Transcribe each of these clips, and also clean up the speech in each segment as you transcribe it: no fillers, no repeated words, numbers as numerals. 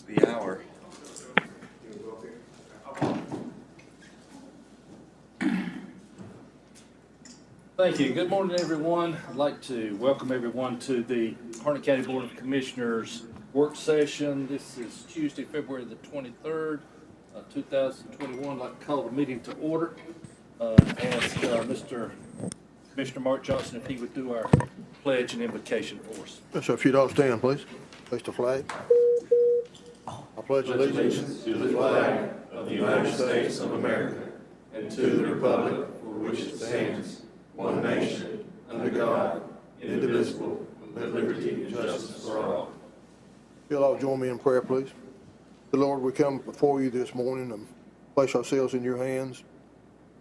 the hour. Thank you. Good morning, everyone. I'd like to welcome everyone to the Harnett County Board of Commissioners work session. This is Tuesday, February the 23rd, 2021. I'd like to call the meeting to order. Ask Mr. Commissioner Mark Johnson if he would do our pledge and invocation for us. So if you'd all stand, please. Place the flag. I pledge allegiance To the flag of the United States of America and to the republic for which it stands, one nation, under God, indivisible, with liberty and justice for all. If you'll all join me in prayer, please. The Lord, we come before you this morning and place ourselves in your hands.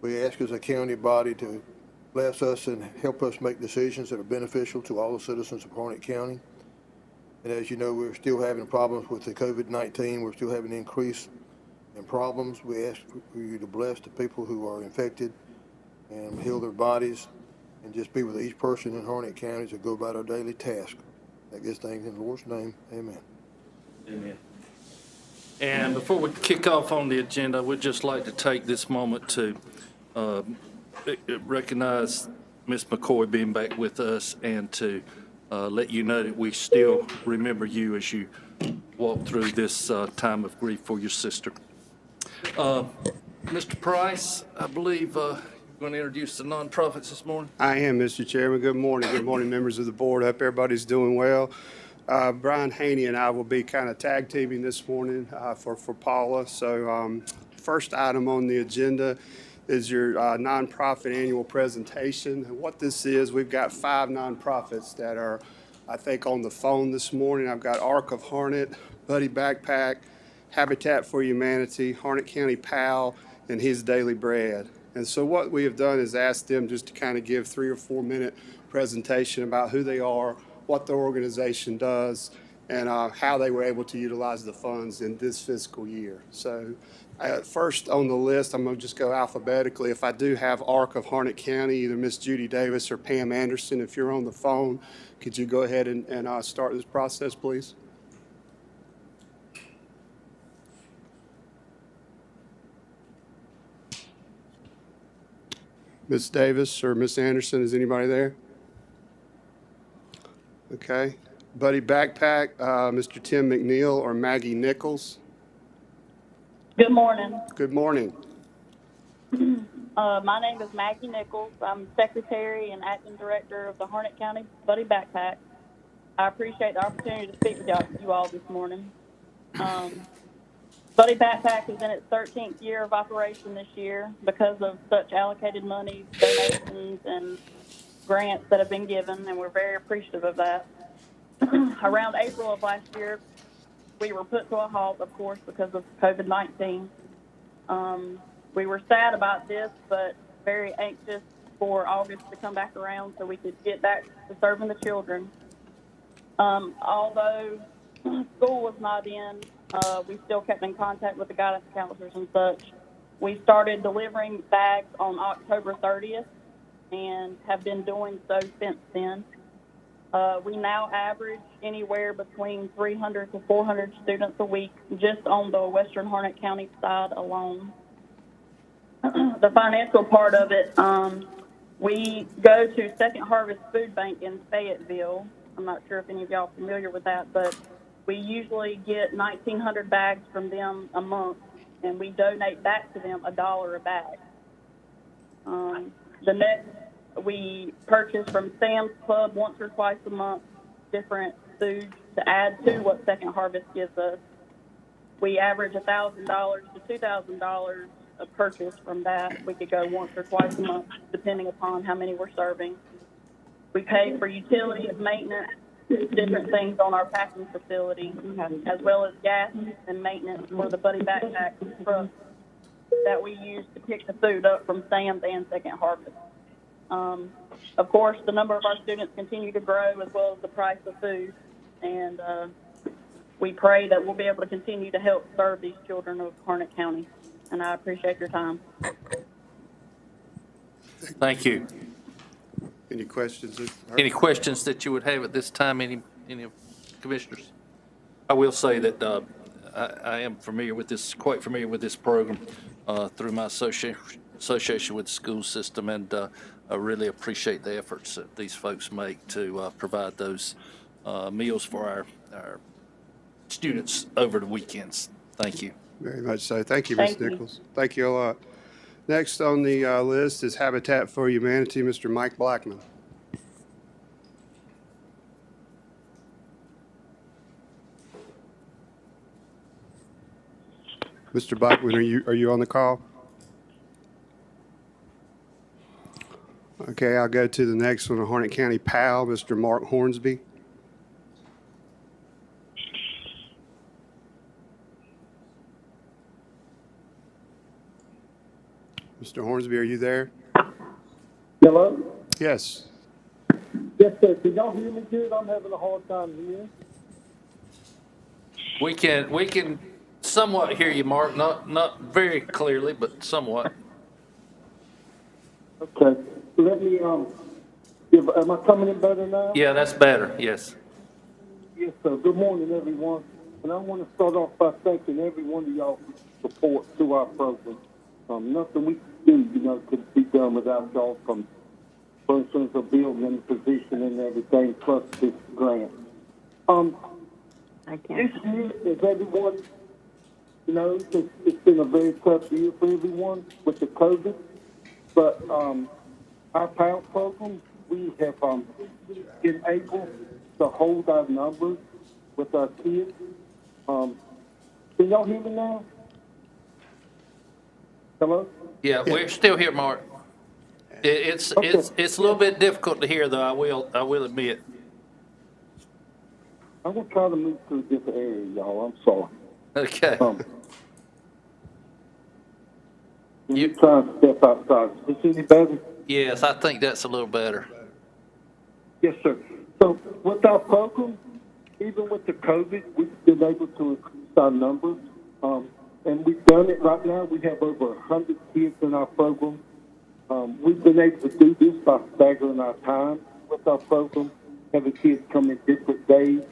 We ask as a county body to bless us and help us make decisions that are beneficial to all the citizens of Harnett County. And as you know, we're still having problems with the COVID-19. We're still having an increase in problems. We ask for you to bless the people who are infected and heal their bodies and just be with each person in Harnett County to go about our daily task. I guess things in the Lord's name, amen. Amen. And before we kick off on the agenda, we'd just like to take this moment to recognize Ms. McCoy being back with us and to let you know that we still remember you as you walk through this time of grief for your sister. Mr. Price, I believe you're going to introduce the nonprofits this morning. I am, Mr. Chairman. Good morning. Good morning, members of the board. Hope everybody's doing well. Brian Haney and I will be kind of tag teaming this morning for Paula. So first item on the agenda is your nonprofit annual presentation. And what this is, we've got 5 nonprofits that are, I think, on the phone this morning. I've got Arc of Harnett, Buddy Backpack, Habitat for Humanity, Harnett County PAL, and His Daily Bread. And so what we have done is asked them just to kind of give 3 or 4 minute presentation about who they are, what the organization does, and how they were able to utilize the funds in this fiscal year. So first on the list, I'm going to just go alphabetically. If I do have Arc of Harnett County, either Miss Judy Davis or Pam Anderson, if you're on the phone, could you go ahead and start this process, please? Miss Davis or Miss Anderson, is anybody there? Okay. Buddy Backpack, Mr. Tim McNeil or Maggie Nichols. Good morning. Good morning. My name is Maggie Nichols. I'm Secretary and Acting Director of the Harnett County Buddy Backpack. I appreciate the opportunity to speak with you all this morning. Buddy Backpack is in its 13th year of operation this year because of such allocated monies, donations, and grants that have been given, and we're very appreciative of that. Around April of last year, we were put to a halt, of course, because of COVID-19. We were sad about this, but very anxious for August to come back around so we could get back to serving the children. Although school was not in, we still kept in contact with the guidance counselors and such. We started delivering bags on October 30th and have been doing so since then. We now average anywhere between 300 to 400 students a week just on the Western Harnett County side alone. The financial part of it, we go to Second Harvest Food Bank in Fayetteville. I'm not sure if any of y'all are familiar with that, but we usually get 1,900 bags from them a month, and we donate back to them $1 a bag. The next, we purchase from Sam's Club once or twice a month different foods to add to what Second Harvest gives us. We average $1,000 to $2,000 a purchase from that. We could go once or twice a month, depending upon how many we're serving. We pay for utilities, maintenance, different things on our packing facility, as well as gas and maintenance for the Buddy Backpack truck that we use to pick the food up from Sam's and Second Harvest. Of course, the number of our students continue to grow, as well as the price of food, and we pray that we'll be able to continue to help serve these children of Harnett County. And I appreciate your time. Thank you. Any questions? Any questions that you would have at this time, any commissioners? I will say that I am familiar with this, quite familiar with this program through my association with the school system, and I really appreciate the efforts that these folks make to provide those meals for our students over the weekends. Thank you. Very much so. Thank you, Ms. Thank you. Nichols. Thank you a lot. Next on the list is Habitat for Humanity, Mr. Mike Blackman. Mr. Blackman, are you on the call? Okay, I'll go to the next one, Harnett County PAL, Mr. Mark Hornsby. Mr. Hornsby, are you there? Hello? Yes. Yes, sir. Can y'all hear me good? I'm having a hard time hearing. We can somewhat hear you, Mark, not very clearly, but somewhat. Okay. Let me, am I coming in better now? Yeah, that's better, yes. Yes, sir. Good morning, everyone. And I want to start off by thanking every one of y'all for support to our program. Nothing we can do, could be done without y'all, from persons of building and position and everything, plus this grant. This year, as everyone knows, it's been a very tough year for everyone with the COVID. But our PAL program, we have been able to hold our numbers with our kids. Can y'all hear me now? Hello? Yeah, we're still here, Mark. It's Okay. it's a little bit difficult to hear, though. I will admit. I'm gonna try to move to a different area, y'all. I'm sorry. Okay. You trying to step outside? Is this any better? Yes, I think that's a little better. Yes, sir. So with our program, even with the COVID, we've been able to increase our numbers, and we've done it right now. We have over 100 kids in our program. We've been able to do this by staggering our time with our program, having kids come in different days,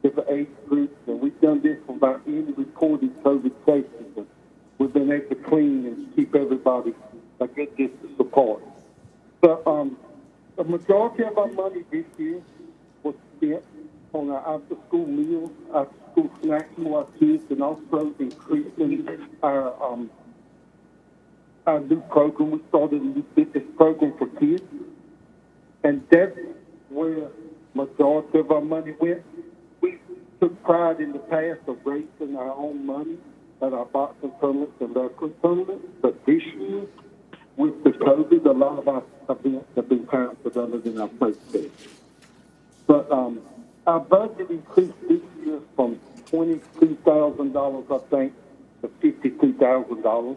different age groups, and we've done this without any recorded COVID cases. But we've been able to clean and keep everybody a good distance apart. But the majority of our money this year was spent on our after-school meals, after-school snacks for our kids, and also increasing our new program. We started a new fitness program for kids, and that's where majority of our money went. We took pride in the past of raising our own money at our boxing tournaments and wrestling tournaments, but this year, with the COVID, a lot of our events have been canceled other than our first day. But our budget increased this year from $22,000, I think, to $52,000.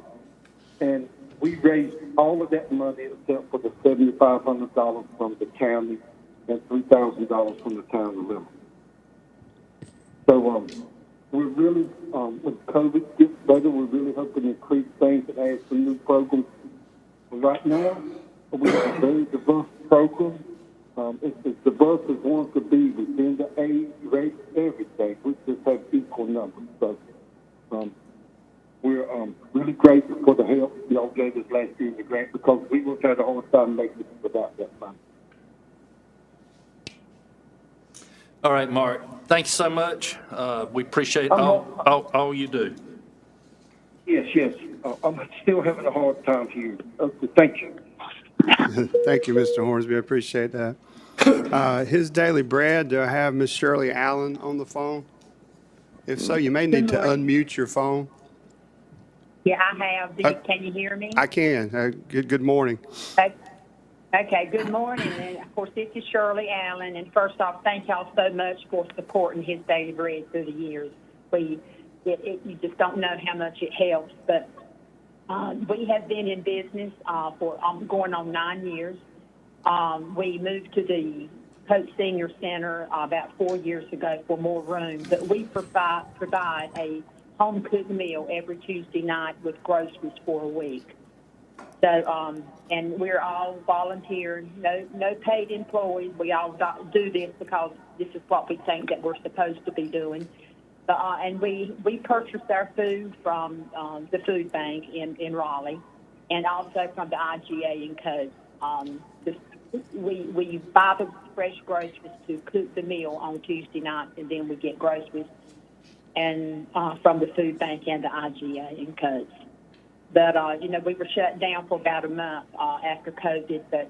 And we raised all of that money except for the $7,500 from the county and $3,000 from the town of Limerick. So we're really, with COVID gets better, we're really hoping to increase things and add some new programs. Right now, we have a very diverse program. It's as diverse as one could be within the age, race, everything. We just have equal numbers. So we're really grateful for the help y'all gave us last year in the grant, because we would have had a hard time making it without that money. All right, Mark. Thanks so much. We appreciate all you do. Yes. I'm still having a hard time here. Okay, thank you. Thank you, Mr. Hornsby. I appreciate that. His Daily Bread, do I have Miss Shirley Allen on the phone? If so, you may need to unmute your phone. Yeah, I have. Can you hear me? I can. Good morning. Okay, good morning. And of course, this is Shirley Allen. And first off, thank y'all so much for supporting His Daily Bread through the years. You just don't know how much it helps. But we have been in business for going on 9 years. We moved to the Pope Senior Center about 4 years ago for more room. But we provide a home-cooked meal every Tuesday night with groceries for a week. So, and we're all volunteers, no paid employees. We all do this because this is what we think that we're supposed to be doing. And we purchased our food from the food bank in Raleigh, and also from the IGA in Coast. We buy the fresh groceries to cook the meal on Tuesday nights, and then we get groceries and from the food bank and the IGA in Coast. But we were shut down for about a month after COVID, but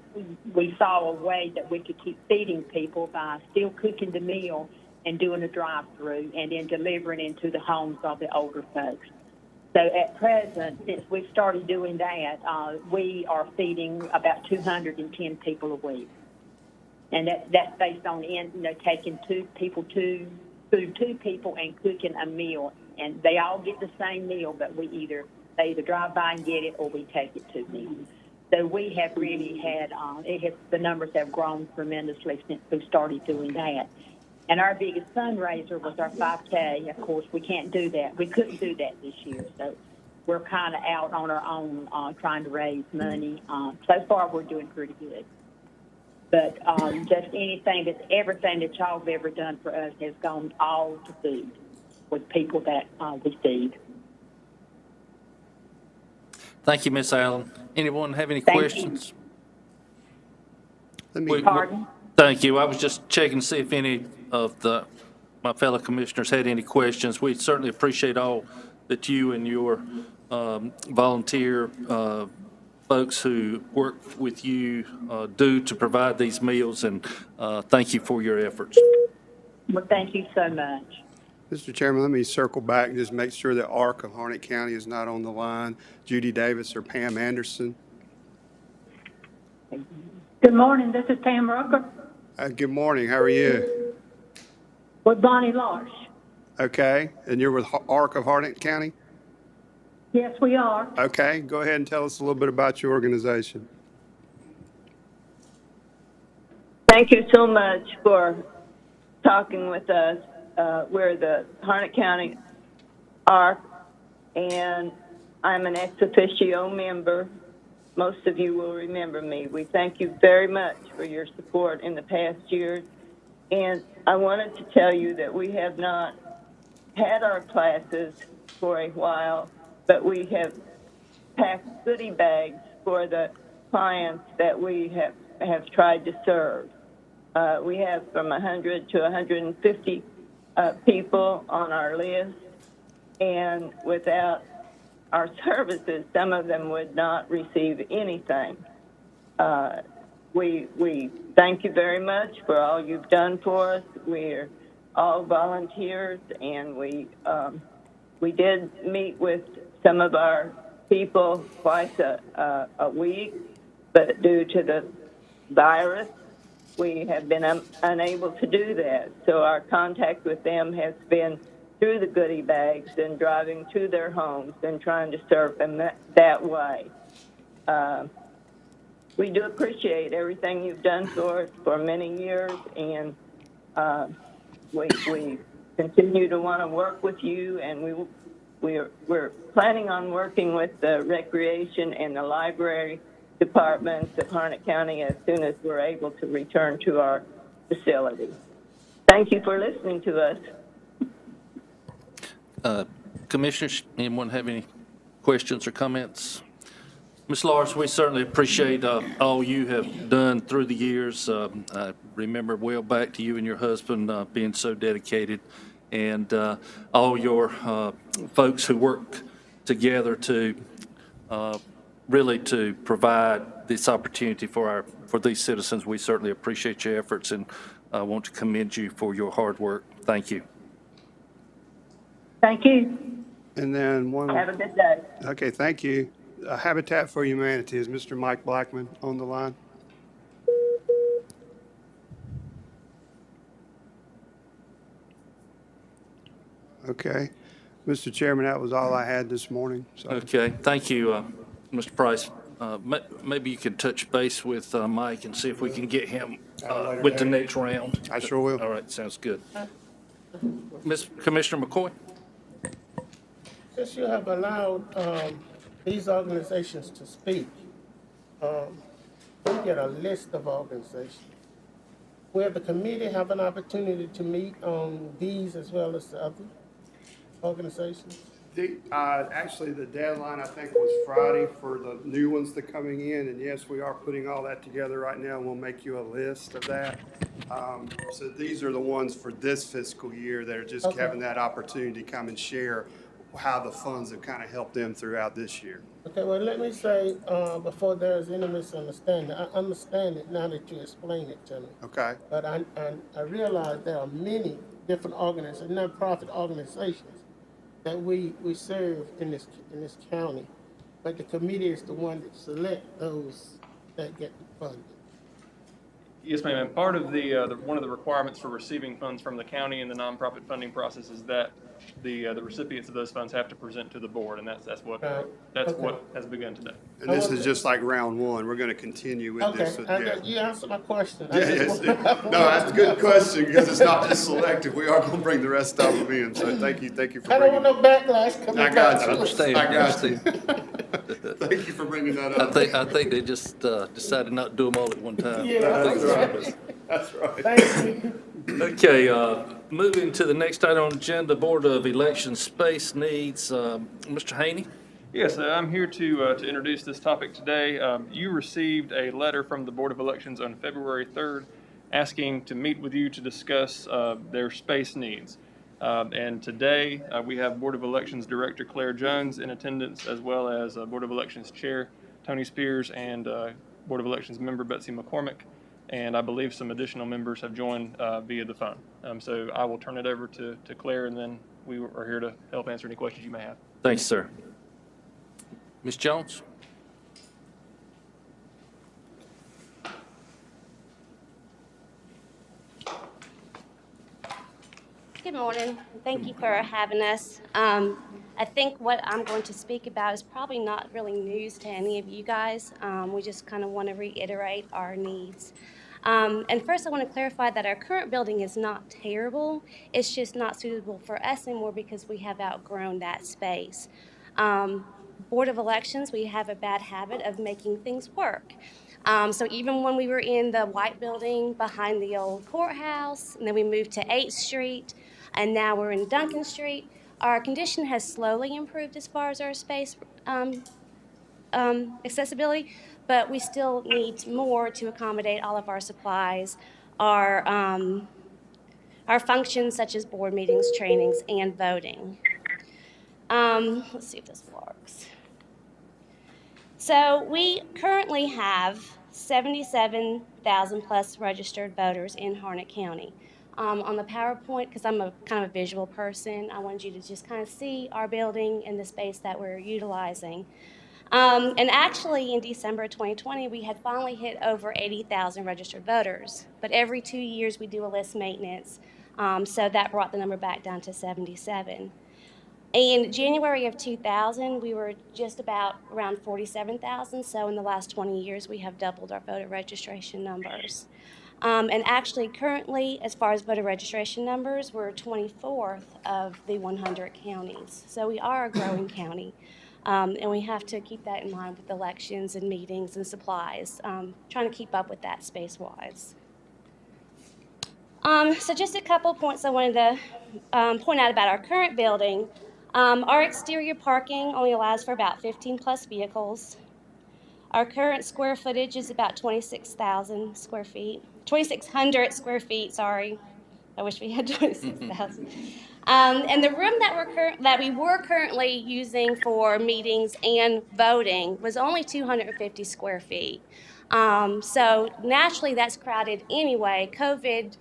we saw a way that we could keep feeding people by still cooking the meal and doing a drive-through, and then delivering into the homes of the older folks. So at present, since we've started doing that, we are feeding about 210 people a week. And that's based on, taking two people and cooking a meal. And they all get the same meal, but they either drive by and get it, or we take it to them. So we have really had, the numbers have grown tremendously since we started doing that. And our biggest fundraiser was our 5K. Of course, we can't do that. We couldn't do that this year. So we're kind of out on our own trying to raise money. So far, we're doing pretty good. But just everything that y'all have ever done for us has gone all to food with people that we feed. Thank you, Miss Allen. Anyone have any Thank questions? Pardon? Thank you. I was just checking to see if any of my fellow commissioners had any questions. We certainly appreciate all that you and your volunteer folks who work with you do to provide these meals, and thank you for your efforts. Well, thank you so much. Mr. Chairman, let me circle back and just make sure that ARC of Harnett County is not on the line. Judy Davis or Pam Anderson. Good morning. This is Pam Rucker Good morning. How are you? with Bonnie Larsh. Okay. And you're with ARC of Harnett County? Yes, we are. Okay. Go ahead and tell us a little bit about your organization. Thank you so much for talking with us. We're the Harnett County ARC, and I'm an ex officio member. Most of you will remember me. We thank you very much for your support in the past years. And I wanted to tell you that we have not had our classes for a while, but we have packed goodie bags for the clients that we have tried to serve. We have from 100 to 150 people on our list, and without our services, some of them would not receive anything. We thank you very much for all you've done for us. We're all volunteers, and we did meet with some of our people twice a week, but due to the virus, we have been unable to do that. So our contact with them has been through the goodie bags and driving to their homes and trying to serve them that way. We do appreciate everything you've done for us for many years, and we continue to want to work with you, and we're planning on working with the recreation and the library departments of Harnett County as soon as we're able to return to our facility. Thank you for listening to us. Commissioners, anyone have any questions or comments? Ms. Lars, we certainly appreciate all you have done through the years. I remember well back to you and your husband being so dedicated, and all your folks who work together to really to provide this opportunity for these citizens. We certainly appreciate your efforts, and I want to commend you for your hard work. Thank you. Thank you. And then one. Have a good day. Okay, thank you. Habitat for Humanity, is Mr. Mike Blackman on the line? Okay. Mr. Chairman, that was all I had this morning. So. Okay, thank you, Mr. Price. Maybe you could touch base with Mike and see if we can get him with the next round. I sure will. All right, sounds good. Commissioner McCoy? Since you have allowed these organizations to speak, we get a list of organizations. Will the committee have an opportunity to meet on these as well as the others? organizations? Actually, the deadline, I think, was Friday for the new ones that coming in, and yes, we are putting all that together right now, and we'll make you a list of that. So these are the ones for this fiscal year that are just Okay. having that opportunity to come and share how the funds have kind of helped them throughout this year. Okay, well, let me say, before there's any misunderstanding, I understand it now that you explain it to me. Okay? But I realize there are many different organizations, nonprofit organizations that we serve in this county, but the committee is the one that select those that get funded. Yes, ma'am. And part of one of the requirements for receiving funds from the county in the nonprofit funding process is that the recipients of those funds have to present to the board, and that's what Right. what has begun today. And this is just like round one. We're going to continue with Okay, this. Yeah. you answered my question. Yeah, yes. No, that's a good question because it's not just selective. We are going to bring the rest of them in. So thank you for I don't bringing. want no backlash coming I back. got to you. us. Understand. I got you. Understand. Thank you for bringing that up. I think they just decided not to do them all at one time. Yeah, I think that's right. That's right. Thank you. Okay, moving to the next item on the agenda, Board of Election Space Needs. Mr. Haney? Yes, I'm here to introduce this topic today. You received a letter from the Board of Elections on February 3rd asking to meet with you to discuss their space needs. And today we have Board of Elections Director Claire Jones in attendance, as well as Board of Elections Chair Tony Spears and Board of Elections member Betsy McCormick. And I believe some additional members have joined via the phone. So I will turn it over to Claire, and then we are here to help answer any questions you may have. Thanks, sir. Ms. Jones? Good morning. Thank you for having us. I think what I'm going to speak about is probably not really news to any of you guys. We just kind of want to reiterate our needs. And first I want to clarify that our current building is not terrible. It's just not suitable for us anymore because we have outgrown that space. Board of Elections, we have a bad habit of making things work. So even when we were in the white building behind the old courthouse, and then we moved to 8th Street, and now we're in Duncan Street, our condition has slowly improved as far as our space accessibility, but we still need more to accommodate all of our supplies, our functions such as board meetings, trainings, and voting. Let's see if this works. So we currently have 77,000 plus registered voters in Harnett County. On the PowerPoint, because I'm a kind of a visual person, I wanted you to just kind of see our building and the space that we're utilizing. And actually, in December 2020, we had finally hit over 80,000 registered voters. But every 2 years, we do a list maintenance, so that brought the number back down to 77. In January of 2000, we were just about around 47,000. So in the last 20 years, we have doubled our voter registration numbers. And actually, currently, as far as voter registration numbers, we're 24th of the 100 counties. So we are a growing county. And we have to keep that in mind with elections and meetings and supplies, trying to keep up with that space-wise. So just a couple points I wanted to point out about our current building. Our exterior parking only allows for about 15 plus vehicles. Our current square footage is about 26,000 square feet. 2,600 square feet, sorry. I wish we had 26,000. And the room that we were currently using for meetings and voting was only 250 square feet. So naturally that's crowded anyway. COVID,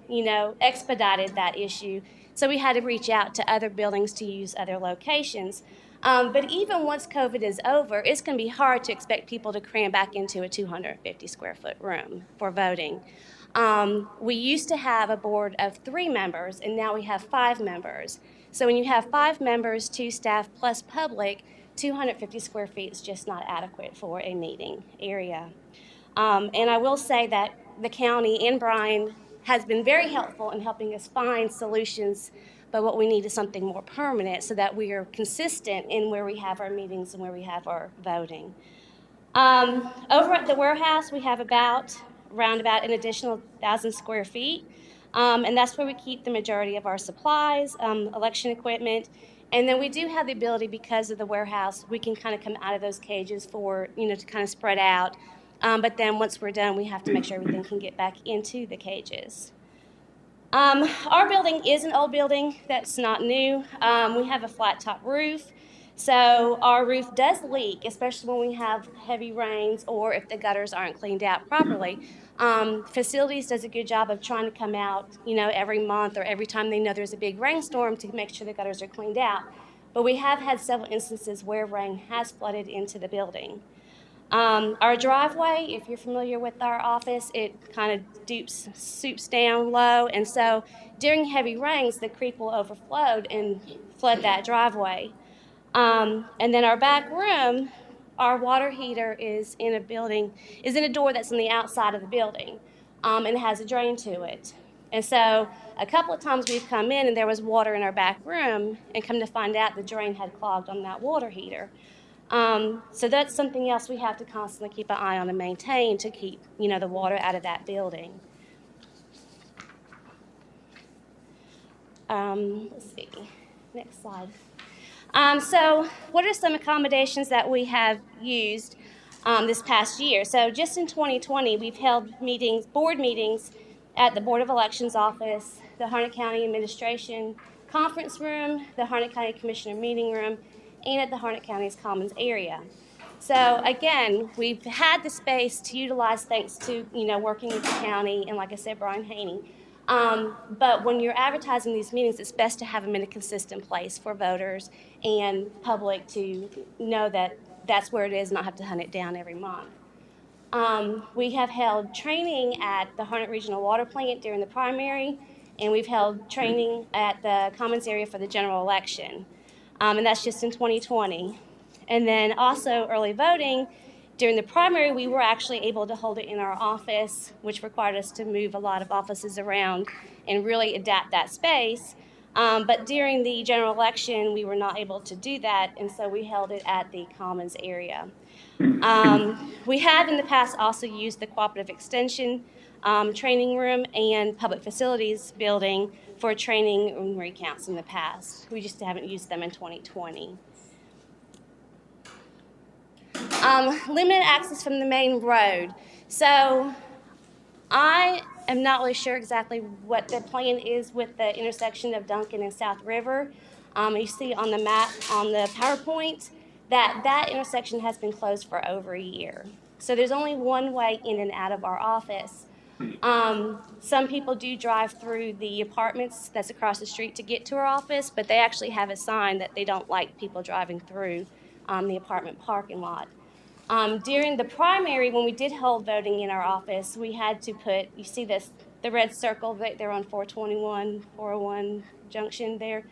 expedited that issue. So we had to reach out to other buildings to use other locations. But even once COVID is over, it's going to be hard to expect people to cram back into a 250 square foot room for voting. We used to have a board of 3 members, and now we have 5 members. So when you have 5 members, 2 staff plus public, 250 square feet is just not adequate for a meeting area. And I will say that the county and Brian has been very helpful in helping us find solutions, but what we need is something more permanent so that we are consistent in where we have our meetings and where we have our voting. Over at the warehouse, we have around about an additional 1,000 square feet, and that's where we keep the majority of our supplies, election equipment, And then we do have the ability, because of the warehouse, we can kind of come out of those cages for, to kind of spread out. But then once we're done, we have to make sure everything can get back into the cages. Our building is an old building that's not new. We have a flat top roof. So our roof does leak, especially when we have heavy rains or if the gutters aren't cleaned out properly. Facilities does a good job of trying to come out, every month or every time they know there's a big rainstorm to make sure the gutters are cleaned out. But we have had several instances where rain has flooded into the building. Our driveway, if you're familiar with our office, it kind of swoops down low, and so during heavy rains, the creek will overflow and flood that driveway. And then our back room, our water heater is in a door that's on the outside of the building, and it has a drain to it. And so a couple of times we've come in and there was water in our back room, and come to find out the drain had clogged on that water heater. So that's something else we have to constantly keep an eye on and maintain to keep, the water out of that building. Let's see, next slide. So what are some accommodations that we have used this past year? So just in 2020, we've held board meetings at the Board of Elections office, the Harnett County Administration Conference Room, the Harnett County Commissioner Meeting Room, and at the Harnett County's Commons area. So again, we've had the space to utilize thanks to, working with the county and, like I said, Brian Haney. But when you're advertising these meetings, it's best to have them in a consistent place for voters and public to know that that's where it is, not have to hunt it down every month. We have held training at the Harnett Regional Water Plant during the primary, and we've held training at the Commons area for the general election. And that's just in 2020. And then also early voting, during the primary, we were actually able to hold it in our office, which required us to move a lot of offices around and really adapt that space. But during the general election, we were not able to do that, and so we held it at the Commons area. We have in the past also used the Cooperative Extension training room and Public Facilities building for training and recounts in the past. We just haven't used them in 2020. Limited access from the main road. So I am not really sure exactly what the plan is with the intersection of Duncan and South River. You see on the map on the PowerPoint that intersection has been closed for over a year. So there's only one way in and out of our office. Some people do drive through the apartments that's across the street to get to our office, but they actually have a sign that they don't like people driving through the apartment parking lot. During the primary, when we did hold voting in our office, we had to put, you see the red circle right there on 401 Junction there.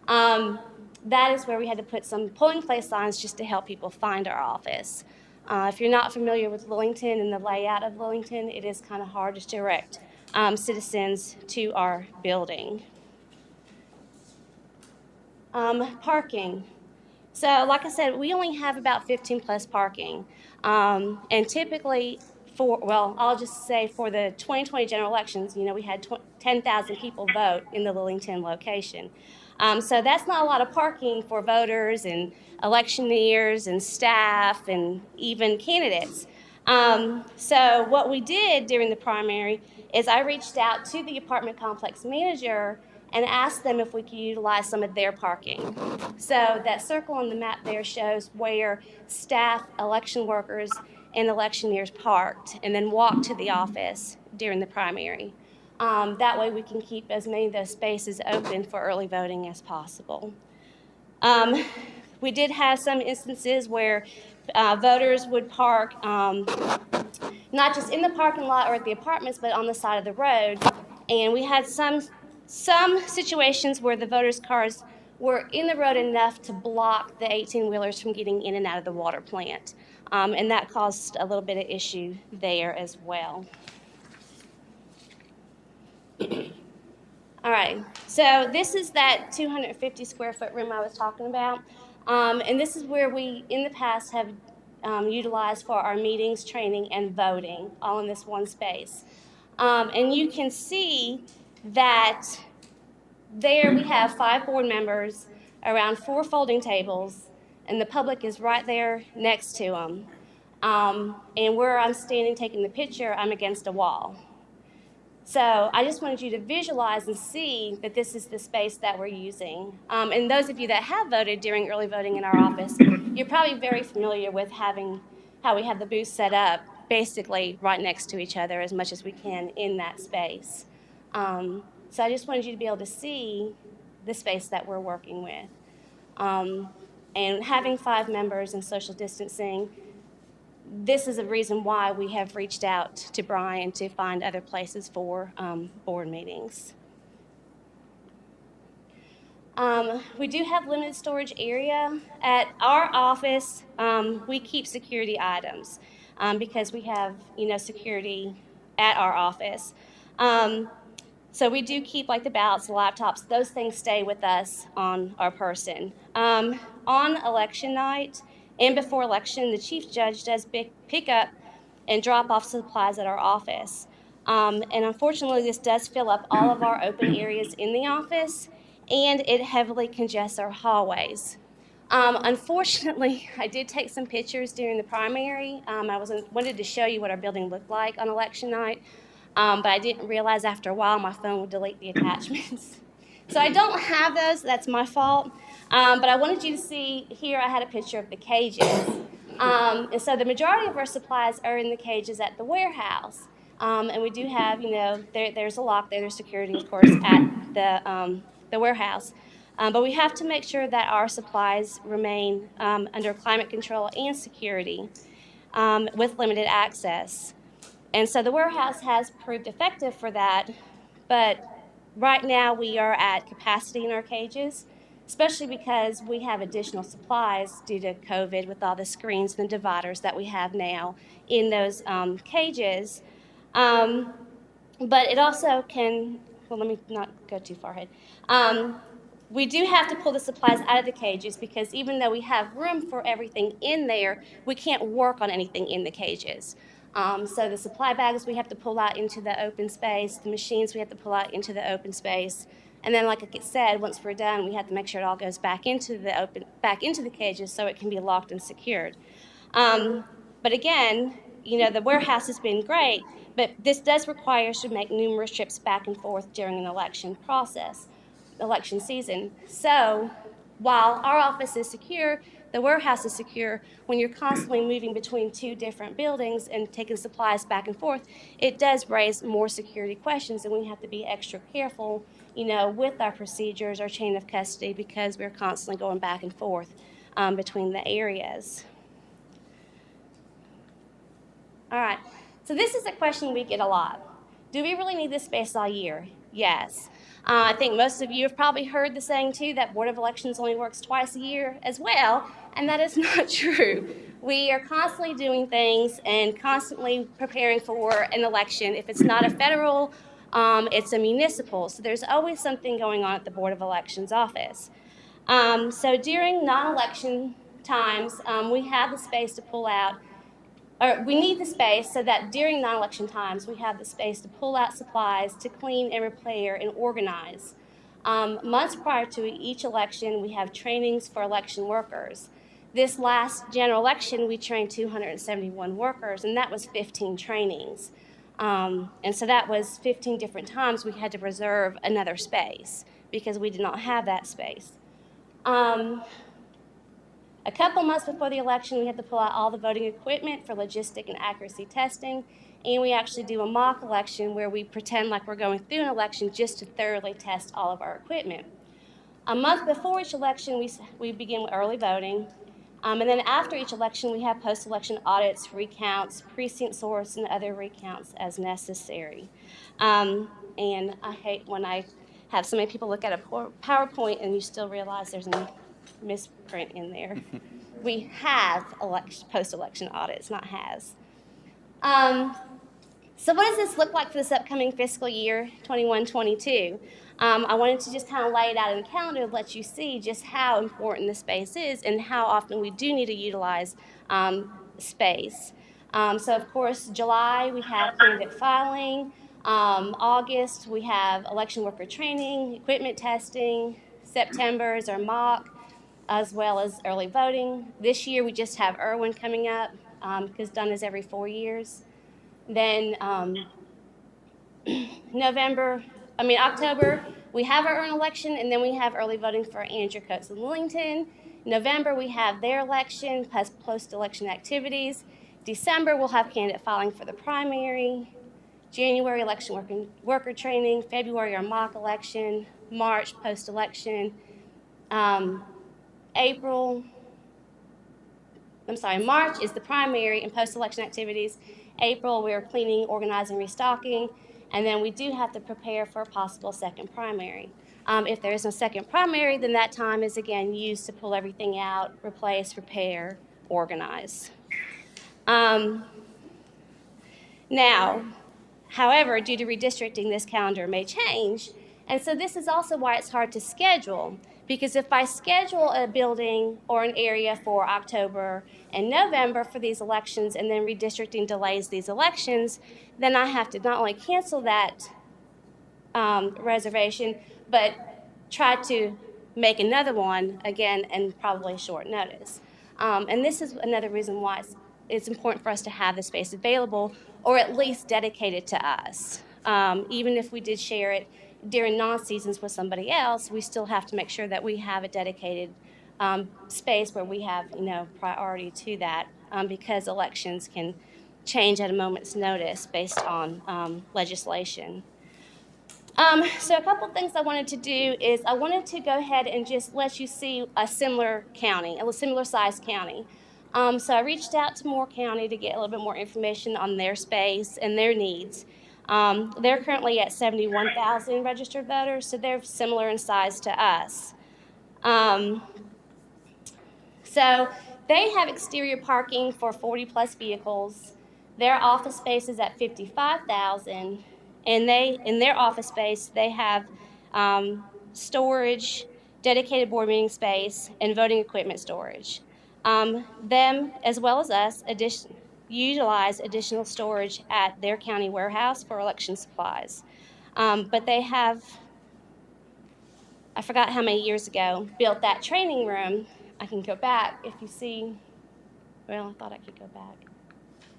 That is where we had to put some polling place signs just to help people find our office. If you're not familiar with Lillington and the layout of Lillington, it is kind of hard to direct citizens to our building. Parking. So like I said, we only have about 15 plus parking. And typically I'll just say for the 2020 general elections, we had 10,000 people vote in the Lillington location. So that's not a lot of parking for voters and electioneers and staff and even candidates. So what we did during the primary is I reached out to the apartment complex manager and asked them if we could utilize some of their parking. So that circle on the map there shows where staff, election workers, and electioneers parked and then walked to the office during the primary. That way we can keep as many of those spaces open for early voting as possible. We did have some instances where voters would park not just in the parking lot or at the apartments, but on the side of the road. And we had some situations where the voters' cars were in the road enough to block the 18-wheelers from getting in and out of the water plant. And that caused a little bit of issue there as well. All right, so this is that 250 square foot room I was talking about. And this is where we, in the past, have utilized for our meetings, training, and voting, all in this one space. And you can see that there we have 5 board members, around 4 folding tables, and the public is right there next to them. And where I'm standing taking the picture, I'm against a wall. So I just wanted you to visualize and see that this is the space that we're using. And those of you that have voted during early voting in our office, you're probably very familiar with how we have the booths set up basically right next to each other as much as we can in that space. So I just wanted you to be able to see the space that we're working with. And having 5 members and social distancing, this is a reason why we have reached out to Brian to find other places for board meetings. We do have limited storage area. At our office, we keep security items because we have, security at our office. So we do keep like the ballots, the laptops, those things stay with us on our person. On election night and before election, the chief judge does pick up and drop off supplies at our office. And unfortunately, this does fill up all of our open areas in the office, and it heavily congests our hallways. Unfortunately, I did take some pictures during the primary. I wanted to show you what our building looked like on election night. But I didn't realize after a while my phone would delete the attachments. So I don't have those, that's my fault. But I wanted you to see, here I had a picture of the cages. And so the majority of our supplies are in the cages at the warehouse. And we do have, there's a lock there, there's security, of course, at the warehouse. But we have to make sure that our supplies remain under climate control and security with limited access. And so the warehouse has proved effective for that, but right now we are at capacity in our cages, especially because we have additional supplies due to COVID with all the screens and the dividers that we have now in those cages. But it also can, well, let me not go too far ahead. We do have to pull the supplies out of the cages because even though we have room for everything in there, we can't work on anything in the cages. So the supply bags we have to pull out into the open space, the machines we have to pull out into the open space, and then like I said, once we're done, we have to make sure it all goes back into the cages so it can be locked and secured. But again, the warehouse has been great, but this does require us to make numerous trips back and forth during an election season. So while our office is secure, the warehouse is secure. When you're constantly moving between 2 different buildings and taking supplies back and forth, it does raise more security questions, and we have to be extra careful, with our procedures, our chain of custody, because we're constantly going back and forth between the areas. All right, so this is a question we get a lot. Do we really need this space all year? Yes. I think most of you have probably heard the saying, too, that Board of Elections only works twice a year as well, and that is not true. We are constantly doing things and constantly preparing for an election. If it's not a federal, it's a municipal, so there's always something going on at the Board of Elections office. So during non-election times, we have the space to pull out, or we need the space so that during non-election times, we have the space to pull out supplies, to clean and repair and organize. Months prior to each election, we have trainings for election workers. This last general election, we trained 271 workers, and that was 15 trainings. And so that was 15 different times we had to reserve another space because we did not have that space. A couple months before the election, we had to pull out all the voting equipment for logistic and accuracy testing, and we actually do a mock election where we pretend like we're going through an election just to thoroughly test all of our equipment. A month before each election, we begin with early voting, and then after each election, we have post-election audits, recounts, precinct sorts, and other recounts as necessary. And I hate when I have so many people look at a PowerPoint and you still realize there's a misprint in there. We have post-election audits, not has. So what does this look like for this upcoming fiscal year, 21-22? I wanted to just kind of lay it out in the calendar to let you see just how important the space is and how often we do need to utilize space. So of course, July, we have candidate filing. August, we have election worker training, equipment testing. September is our mock. as well as early voting. This year we just have Irwin coming up because done is every 4 years. Then October, we have our own election, and then we have early voting for Andrew Coates and Lillington. November, we have their election, plus post-election activities. December, we'll have candidate filing for the primary. January, election worker training. February, our mock election. March, post-election. March is the primary and post-election activities. April, we're cleaning, organizing, restocking. And then we do have to prepare for a possible second primary. If there is no second primary, then that time is again used to pull everything out, replace, repair, organize. However, due to redistricting, this calendar may change. And so this is also why it's hard to schedule, because if I schedule a building or an area for October and November for these elections, and then redistricting delays these elections, then I have to not only cancel that reservation, but try to make another one again and probably short notice. And this is another reason why it's important for us to have the space available, or at least dedicated to us. Even if we did share it during non-seasons with somebody else, we still have to make sure that we have a dedicated space where we have, priority to that, because elections can change at a moment's notice based on legislation. So a couple things I wanted to do is I wanted to go ahead and just let you see a similar county, a similar sized county. So I reached out to Moore County to get a little bit more information on their space and their needs. They're currently at 71,000 registered voters, so they're similar in size to us. So they have exterior parking for 40 plus vehicles. Their office space is at 55,000, and in their office space they have storage, dedicated board meeting space, and voting equipment storage. Them, as well as us, utilize additional storage at their county warehouse for election supplies. But they have, I forgot how many years ago, built that training room. I can go back if you see, well, I thought I could go back.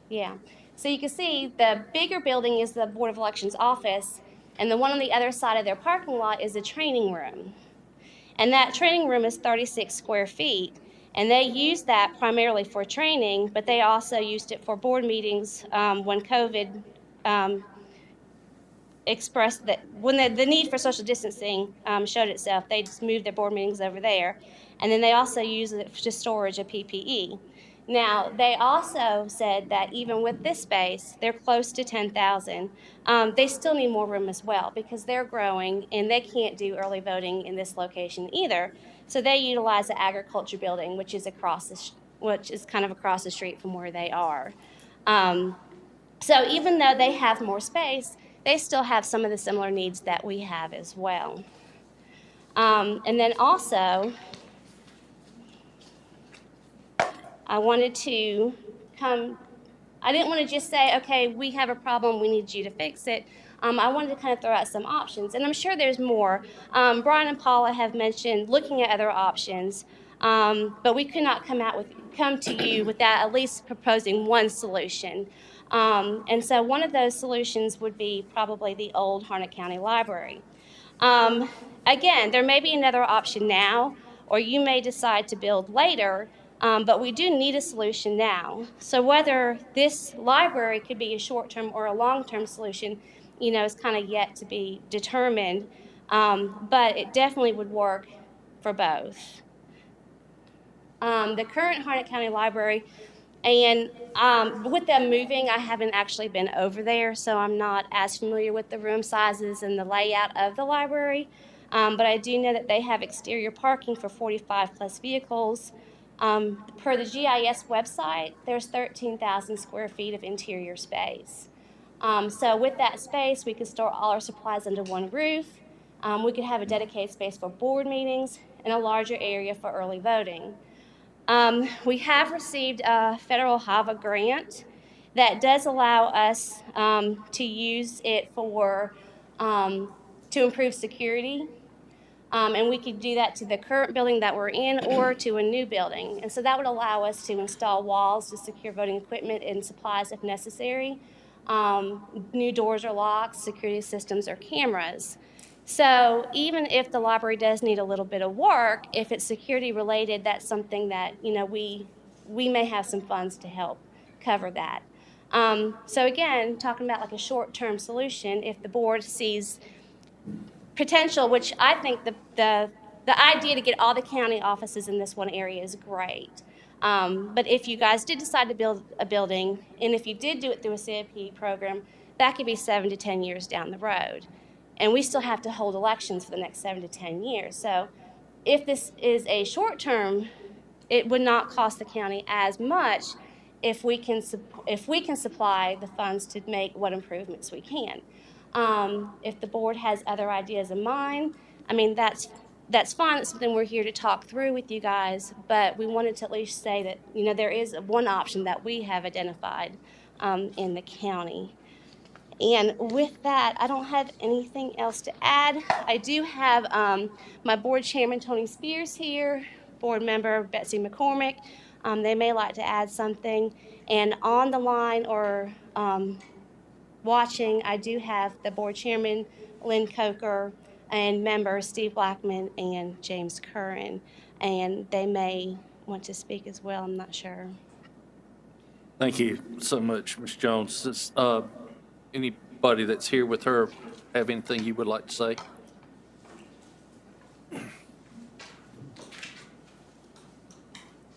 Yeah. So you can see the bigger building is the Board of Elections office, and the one on the other side of their parking lot is the training room. And that training room is 36 square feet. And they used that primarily for training, but they also used it for board meetings when COVID expressed that, when the need for social distancing showed itself, they just moved their board meetings over there. And then they also used it for storage of PPE. Now, they also said that even with this space, they're close to 10,000. They still need more room as well because they're growing and they can't do early voting in this location either. So they utilize the agriculture building, which is kind of across the street from where they are. So even though they have more space, they still have some of the similar needs that we have as well. And then also, I wanted to I didn't want to just say, okay, we have a problem, we need you to fix it. I wanted to kind of throw out some options, and I'm sure there's more. Brian and Paula have mentioned looking at other options, but we could not come to you without at least proposing one solution. And so one of those solutions would be probably the old Harnett County Library. Again, there may be another option now, or you may decide to build later, but we do need a solution now. So whether this library could be a short-term or a long-term solution, is kind of yet to be determined, but it definitely would work for both. The current Harnett County Library, and with them moving, I haven't actually been over there, so I'm not as familiar with the room sizes and the layout of the library, but I do know that they have exterior parking for 45 plus vehicles. Per the GIS website, there's 13,000 square feet of interior space. So with that space, we could store all our supplies under one roof. We could have a dedicated space for board meetings and a larger area for early voting. We have received a federal HAVA grant that does allow us to use it for to improve security. And we could do that to the current building that we're in or to a new building. And so that would allow us to install walls to secure voting equipment and supplies if necessary, new doors or locks, security systems, or cameras. So even if the library does need a little bit of work, if it's security related, that's something that, you know, we may have some funds to help cover that. So again, talking about like a short-term solution, if the board sees potential, which I think the idea to get all the county offices in this one area is great. But if you guys did decide to build a building, and if you did do it through a CIP program, that could be 7 to 10 years down the road. And we still have to hold elections for the next 7 to 10 years. So if this is a short term, it would not cost the county as much if we can supply the funds to make what improvements we can. If the board has other ideas in mind, I mean, that's fine. It's something we're here to talk through with you guys, but we wanted to at least say that, you know, there is one option that we have identified in the county. And with that, I don't have anything else to add. I do have my board chairman, Tony Spears, here, board member Betsy McCormick. They may like to add something. And on the line or watching, I do have the board chairman, Lynn Coker, and members Steve Blackman and James Curran. And they may want to speak as well, I'm not sure. Thank you so much, Ms. Jones. Does anybody that's here with her have anything you would like to say?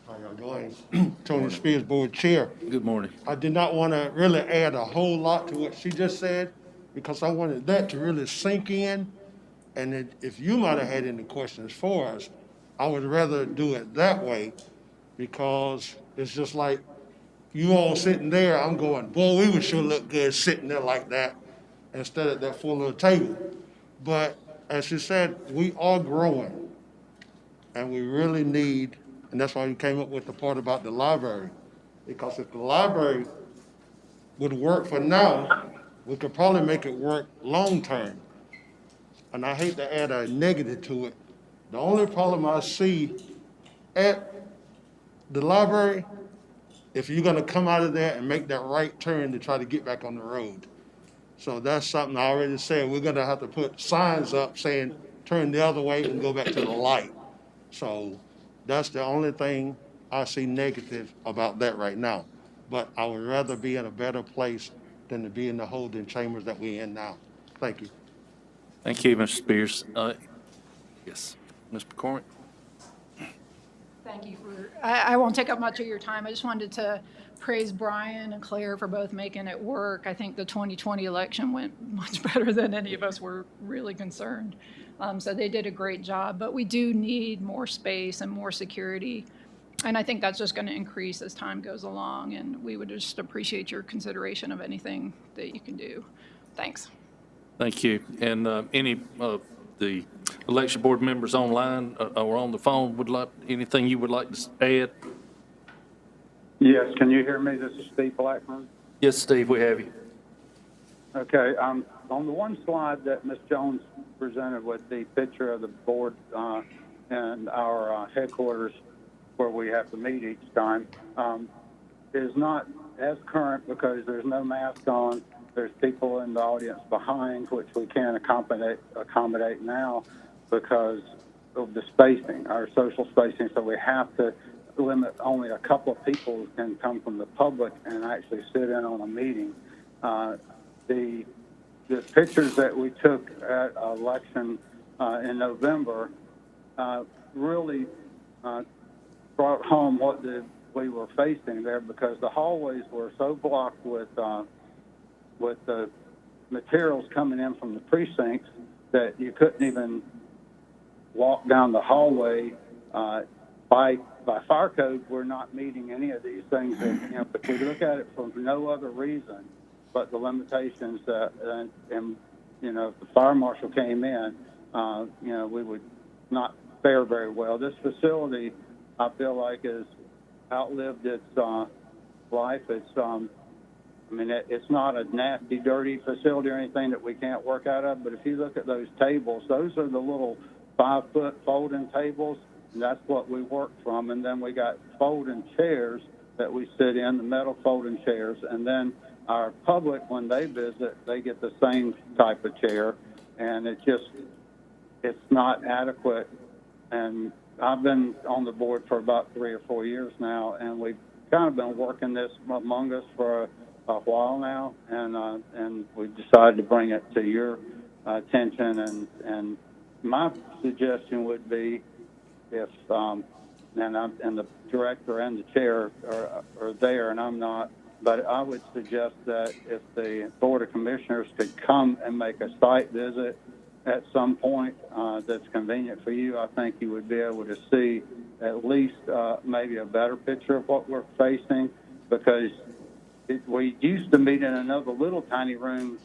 How y'all doing? Tony Spears, board chair. Good morning. I did not want to really add a whole lot to what she just said because I wanted that to really sink in. And if you might have had any questions for us, I would rather do it that way because it's just like you all sitting there, I'm going, boy, we would sure look good sitting there like that instead of that full little table. But as she said, we are growing and we really need, and that's why we came up with the part about the library. Because if the library would work for now, we could probably make it work long term. And I hate to add a negative to it. The only problem I see at the library, if you're gonna come out of there and make that right turn to try to get back on the road. So that's something I already said. We're gonna have to put signs up saying, turn the other way and go back to the light. So that's the only thing I see negative about that right now. But I would rather be in a better place than to be in the holding chambers that we're in now. Thank you. Thank you, Mr. Spears. Yes, Ms. McCormick. Thank you I won't take up much of your time. I just wanted to praise Brian and Claire for both making it work. I think the 2020 election went much better than any of us were really concerned. So they did a great job, but we do need more space and more security. And I think that's just going to increase as time goes along. And we would just appreciate your consideration of anything that you can do. Thanks. Thank you. And any of the election board members online or on the phone would like anything you would like to add? Yes, can you hear me? This is Steve Blackman. Yes, Steve, we have you. Okay, on the one slide that Ms. Jones presented with the picture of the board and our headquarters where we have to meet each time is not as current because there's no mask on. There's people in the audience behind, which we can't accommodate now because of the spacing, our social spacing. So we have to limit only a couple of people can come from the public and actually sit in on a meeting. The pictures that we took at election in November really brought home what we were facing there because the hallways were so blocked with the materials coming in from the precincts that you couldn't even walk down the hallway. By fire code, we're not meeting any of these things. That, if we look at it for no other reason but the limitations that, and if the fire marshal came in, we would not fare very well. This facility, I feel like, has outlived its life. It's not a nasty, dirty facility or anything that we can't work out of, but if you look at those tables, those are the little 5-foot folding tables, and that's what we work from. And then we got folding chairs that we sit in, the metal folding chairs. And then our public, when they visit, they get the same type of chair, and it's not adequate. And I've been on the board for about 3 or 4 years now, and we've kind of been working this among us for a while now, and we've decided to bring it to your attention. And my suggestion would be, if and the director and the chair are there, and I'm not, but I would suggest that if the Board of Commissioners could come and make a site visit at some point that's convenient for you, I think you would be able to see at least maybe a better picture of what we're facing, because we used to meet in another little tiny room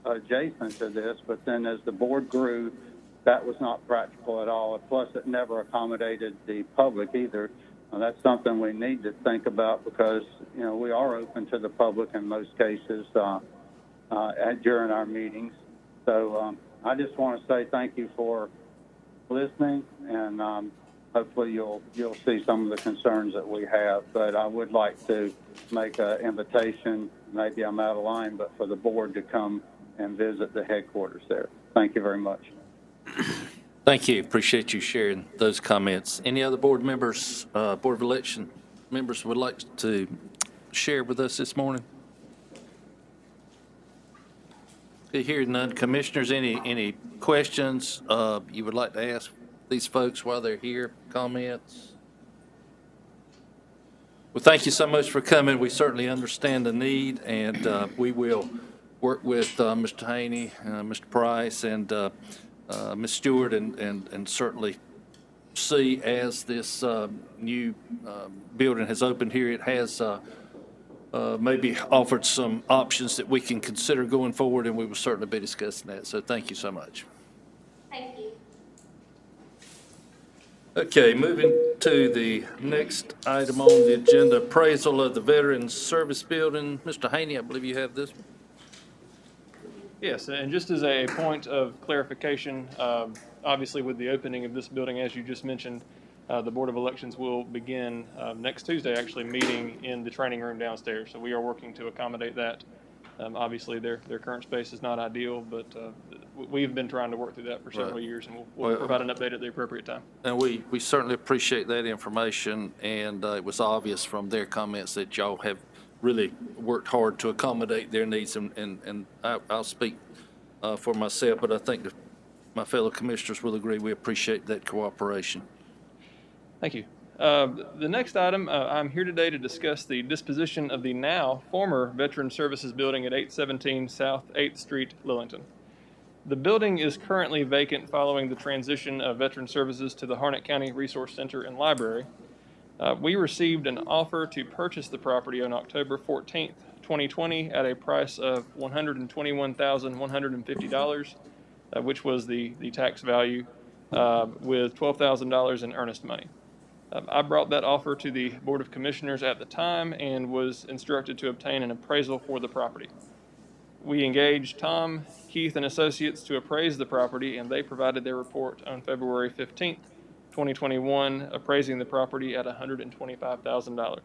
adjacent to this, but then as the board grew, that was not practical at all. Plus, it never accommodated the public either. That's something we need to think about, because, you know, we are open to the public in most cases during our meetings. So I just want to say thank you for listening, and hopefully you'll see some of the concerns that we have. But I would like to make an invitation, maybe I'm out of line, but for the board to come and visit the headquarters there. Thank you very much. Thank you. Appreciate you sharing those comments. Any other board members, Board of Election members would like to share with us this morning? Hearing none. Commissioners, any questions you would like to ask these folks while they're here? Comments? Well, thank you so much for coming. We certainly understand the need, and we will work with Mr. Haney, Mr. Price, and Ms. Stewart, and certainly see as this new building has opened here, it has maybe offered some options that we can consider going forward, and we will certainly be discussing that. So thank you so much. Thank you. Okay, moving to the next item on the agenda, appraisal of the Veterans Service Building. Mr. Haney, I believe you have this one. Yes, and just as a point of clarification, obviously with the opening of this building, as you just mentioned, the Board of Elections will begin next Tuesday, actually meeting in the training room downstairs. So we are working to accommodate that. Obviously, their current space is not ideal, but we've been trying to work through that for several years, and we'll provide an update at the appropriate time. And we certainly appreciate that information, and it was obvious from their comments that y'all have really worked hard to accommodate their needs, and I'll speak for myself, but I think that my fellow commissioners will agree. We appreciate that cooperation. Thank you. The next item, I'm here today to discuss the disposition of the now former Veteran Services Building at 817 South 8th Street, Lillington. The building is currently vacant following the transition of Veteran Services to the Harnett County Resource Center and Library. We received an offer to purchase the property on October 14th, 2020 at a price of $121,150, which was the tax value, with $12,000 in earnest money. I brought that offer to the Board of Commissioners at the time and was instructed to obtain an appraisal for the property. We engaged Tom, Keith, and Associates to appraise the property, and they provided their report on February 15th, 2021, appraising the property at $125,000.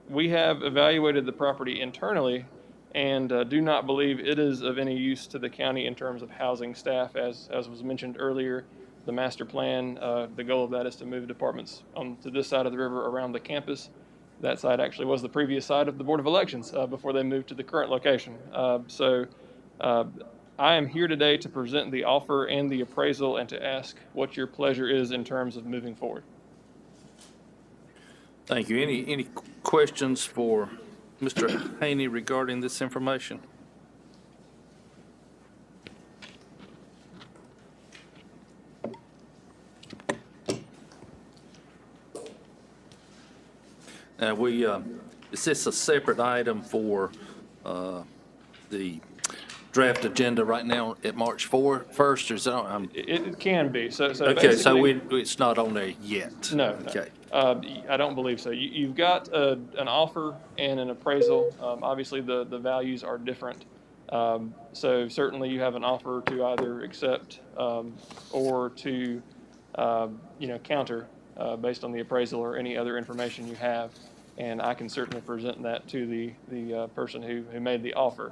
We have evaluated the property internally and do not believe it is of any use to the county in terms of housing staff. As was mentioned earlier, the master plan, the goal of that is to move departments to this side of the river around the campus. That site actually was the previous site of the Board of Elections before they moved to the current location. I am here today to present the offer and the appraisal and to ask what your pleasure is in terms of moving forward. Thank you. Any questions for Mr. Haney regarding this information? Now, is this a separate item for the draft agenda right now at March 1st, or is that? It can be. Okay, so it's not on there yet? No. Okay. I don't believe so. You've got an offer and an appraisal. Obviously, the values are different. So certainly you have an offer to either accept or to counter based on the appraisal or any other information you have. And I can certainly present that to the person who made the offer.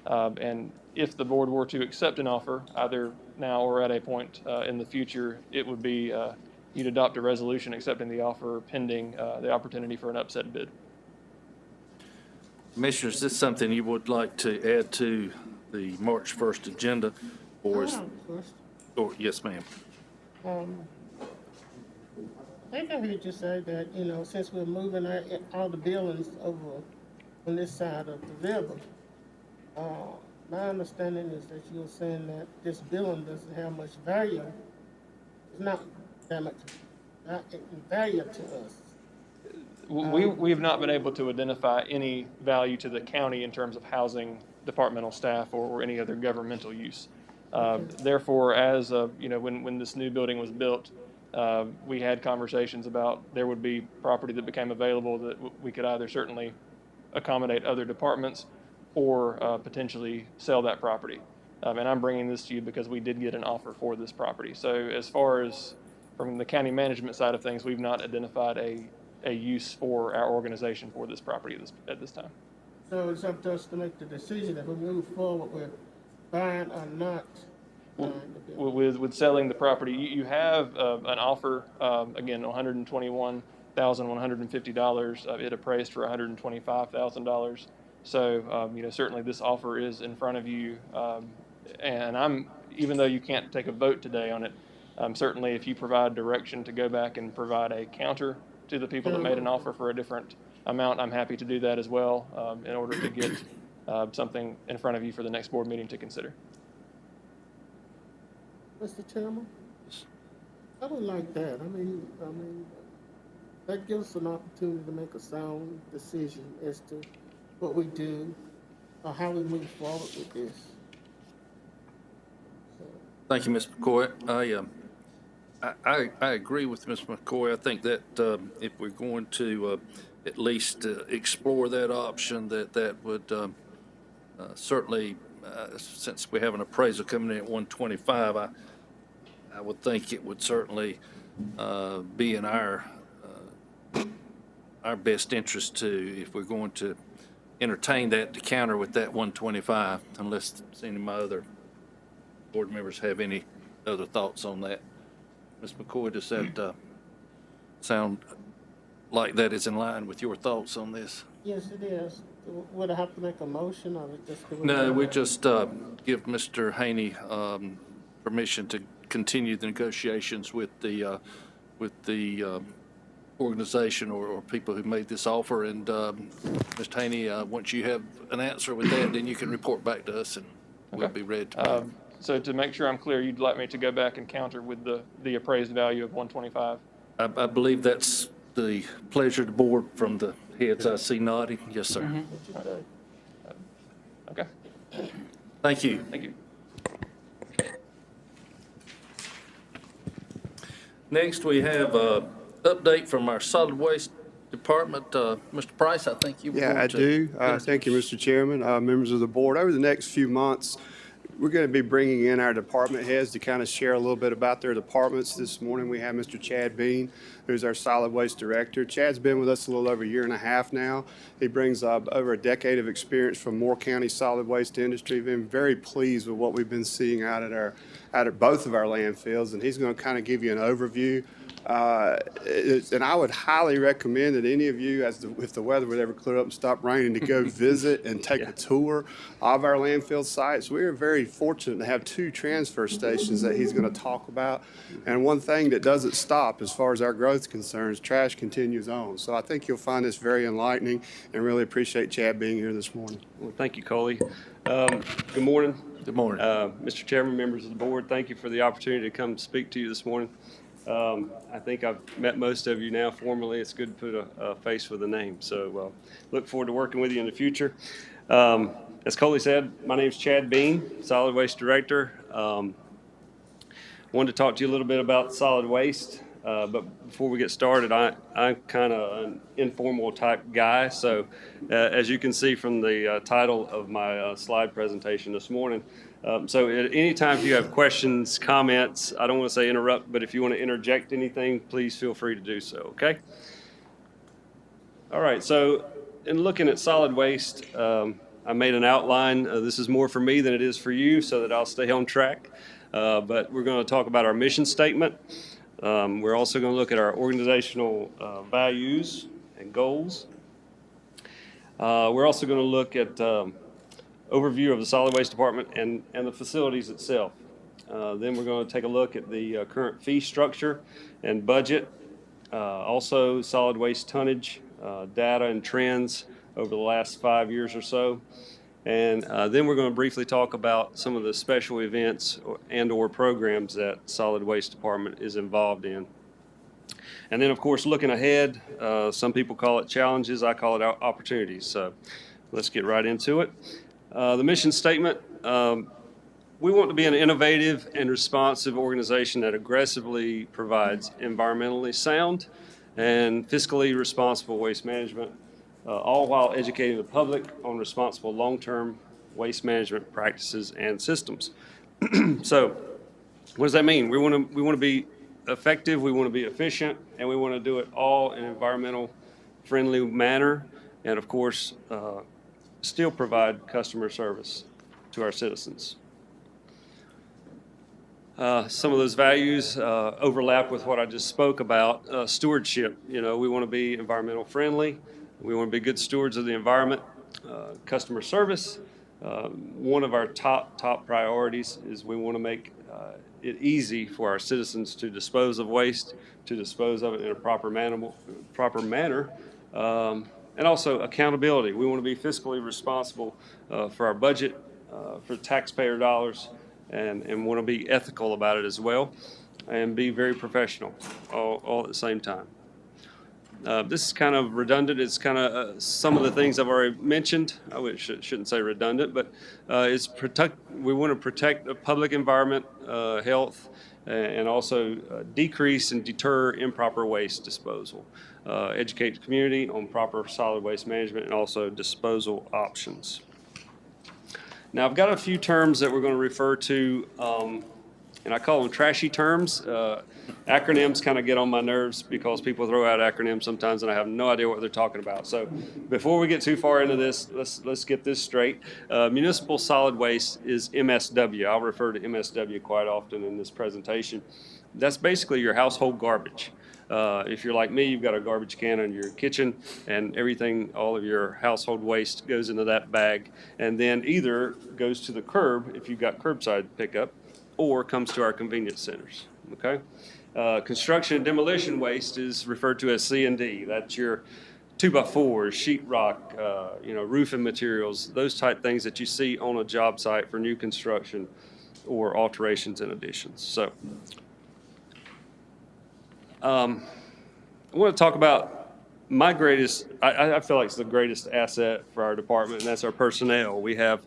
And if the board were to accept an offer, either now or at a point in the future, it would be you'd adopt a resolution accepting the offer pending the opportunity for an upset bid. Commissioners, is this something you would like to add to the March 1st agenda? Or is, or, yes, ma'am. I think I heard you say that, since we're moving all the buildings over on this side of the river, my understanding is that you're saying that this building doesn't have much value. It's not that much value to us. We have not been able to identify any value to the county in terms of housing departmental staff or any other governmental use. Therefore, as when this new building was built, we had conversations about there would be property that became available that we could either certainly accommodate other departments or potentially sell that property. And I'm bringing this to you because we did get an offer for this property. So as far as from the county management side of things, we've not identified a use for our organization for this property at this time. So it's up to us to make the decision if we move forward with buying or not. With selling the property, you have an offer, again, $121,150. It appraised for $125,000. So, certainly this offer is in front of you. And even though you can't take a vote today on it, certainly if you provide direction to go back and provide a counter to the people that made an offer for a different amount, I'm happy to do that as well in order to get something in front of you for the next board meeting to consider. Mr. Chairman, I would like that. I mean, that gives us an opportunity to make a sound decision as to what we do or how we move forward with this. Thank you, Ms. McCoy. I agree with Ms. McCoy. I think that if we're going to at least explore that option, that would certainly, since we have an appraisal coming in at 125, I would think it would certainly be in our best interest to, if we're going to entertain that, to counter with that 125, unless any of my other board members have any other thoughts on that. Ms. McCoy, does that sound like that is in line with your thoughts on this? Yes, it is. Would I have to make a motion or just? No, we just give Mr. Haney permission to continue the negotiations with the organization or people who made this offer. And Mr. Haney, once you have an answer with that, then you can report back to us and we'll be ready to. So to make sure I'm clear, you'd like me to go back and counter with the appraised value of 125? I believe that's the pleasure of the board from the heads I see nodding. Yes, sir. Mm-hmm. Okay. Thank you. Thank you. Next, we have an update from our solid waste department. Mr. Price, I think you were going to. Yeah, I do. Thank you, Mr. Chairman, members of the board. Over the next few months, we're going to be bringing in our department heads to kind of share a little bit about their departments. This morning, we have Mr. Chad Bean, who's our solid waste director. Chad's been with us a little over a year and a half now. He brings over a decade of experience from Moore County solid waste industry. Been very pleased with what we've been seeing out at both of our landfills, and he's going to kind of give you an overview. And I would highly recommend that any of you, if the weather would ever clear up and stop raining, to go visit and take a tour of our landfill sites. We are very fortunate to have 2 transfer stations that he's going to talk about. And one thing that doesn't stop as far as our growth concerns, trash continues on. So I think you'll find this very enlightening and really appreciate Chad being here this morning. Well, thank you, Coley. Good morning. Good morning. Mr. Chairman, members of the board, thank you for the opportunity to come speak to you this morning. I think I've met most of you now formally. It's good to put a face with a name. So look forward to working with you in the future. As Coley said, my name is Chad Bean, Solid Waste Director. Wanted to talk to you a little bit about solid waste. But before we get started, I'm kind of an informal type guy. So as you can see from the title of my slide presentation this morning, so at any time if you have questions, comments, I don't want to say interrupt, but if you want to interject anything, please feel free to do so, okay? All right, so in looking at solid waste, I made an outline. This is more for me than it is for you so that I'll stay on track. But we're going to talk about our mission statement. We're also going to look at our organizational values and goals. We're also going to look at overview of the solid waste department and the facilities itself. Then we're going to take a look at the current fee structure and budget. Also solid waste tonnage, data and trends over the last 5 years or so. And then we're going to briefly talk about some of the special events and/or programs that Solid Waste Department is involved in. And then, of course, looking ahead, some people call it challenges, I call it opportunities. So let's get right into it. The mission statement, we want to be an innovative and responsive organization that aggressively provides environmentally sound and fiscally responsible waste management, all while educating the public on responsible long-term waste management practices and systems. So what does that mean? We want to be effective, we want to be efficient, and we want to do it all in an environmental friendly manner, and of course, still provide customer service to our citizens. Some of those values overlap with what I just spoke about. Stewardship, you know, we want to be environmental friendly. We want to be good stewards of the environment. Customer service, one of our top priorities is we want to make it easy for our citizens to dispose of waste, to dispose of it in a proper manner. And also accountability. We want to be fiscally responsible for our budget, for taxpayer dollars, and want to be ethical about it as well, and be very professional all at the same time. This is kind of redundant. It's kind of some of the things I've already mentioned. I shouldn't say redundant, but we want to protect the public environment, health, and also decrease and deter improper waste disposal. Educate the community on proper solid waste management and also disposal options. Now, I've got a few terms that we're going to refer to, and I call them trashy terms. Acronyms kind of get on my nerves because people throw out acronyms sometimes and I have no idea what they're talking about. So before we get too far into this, let's get this straight. Municipal solid waste is MSW. I'll refer to MSW quite often in this presentation. That's basically your household garbage. If you're like me, you've got a garbage can in your kitchen and everything, all of your household waste goes into that bag and then either goes to the curb if you've got curbside pickup or comes to our convenience centers, okay? Construction and demolition waste is referred to as C&D. That's your 2x4s, sheetrock, roofing materials, those type things that you see on a job site for new construction or alterations and additions. So I want to talk about my greatest, I feel like it's the greatest asset for our department, and that's our personnel. We have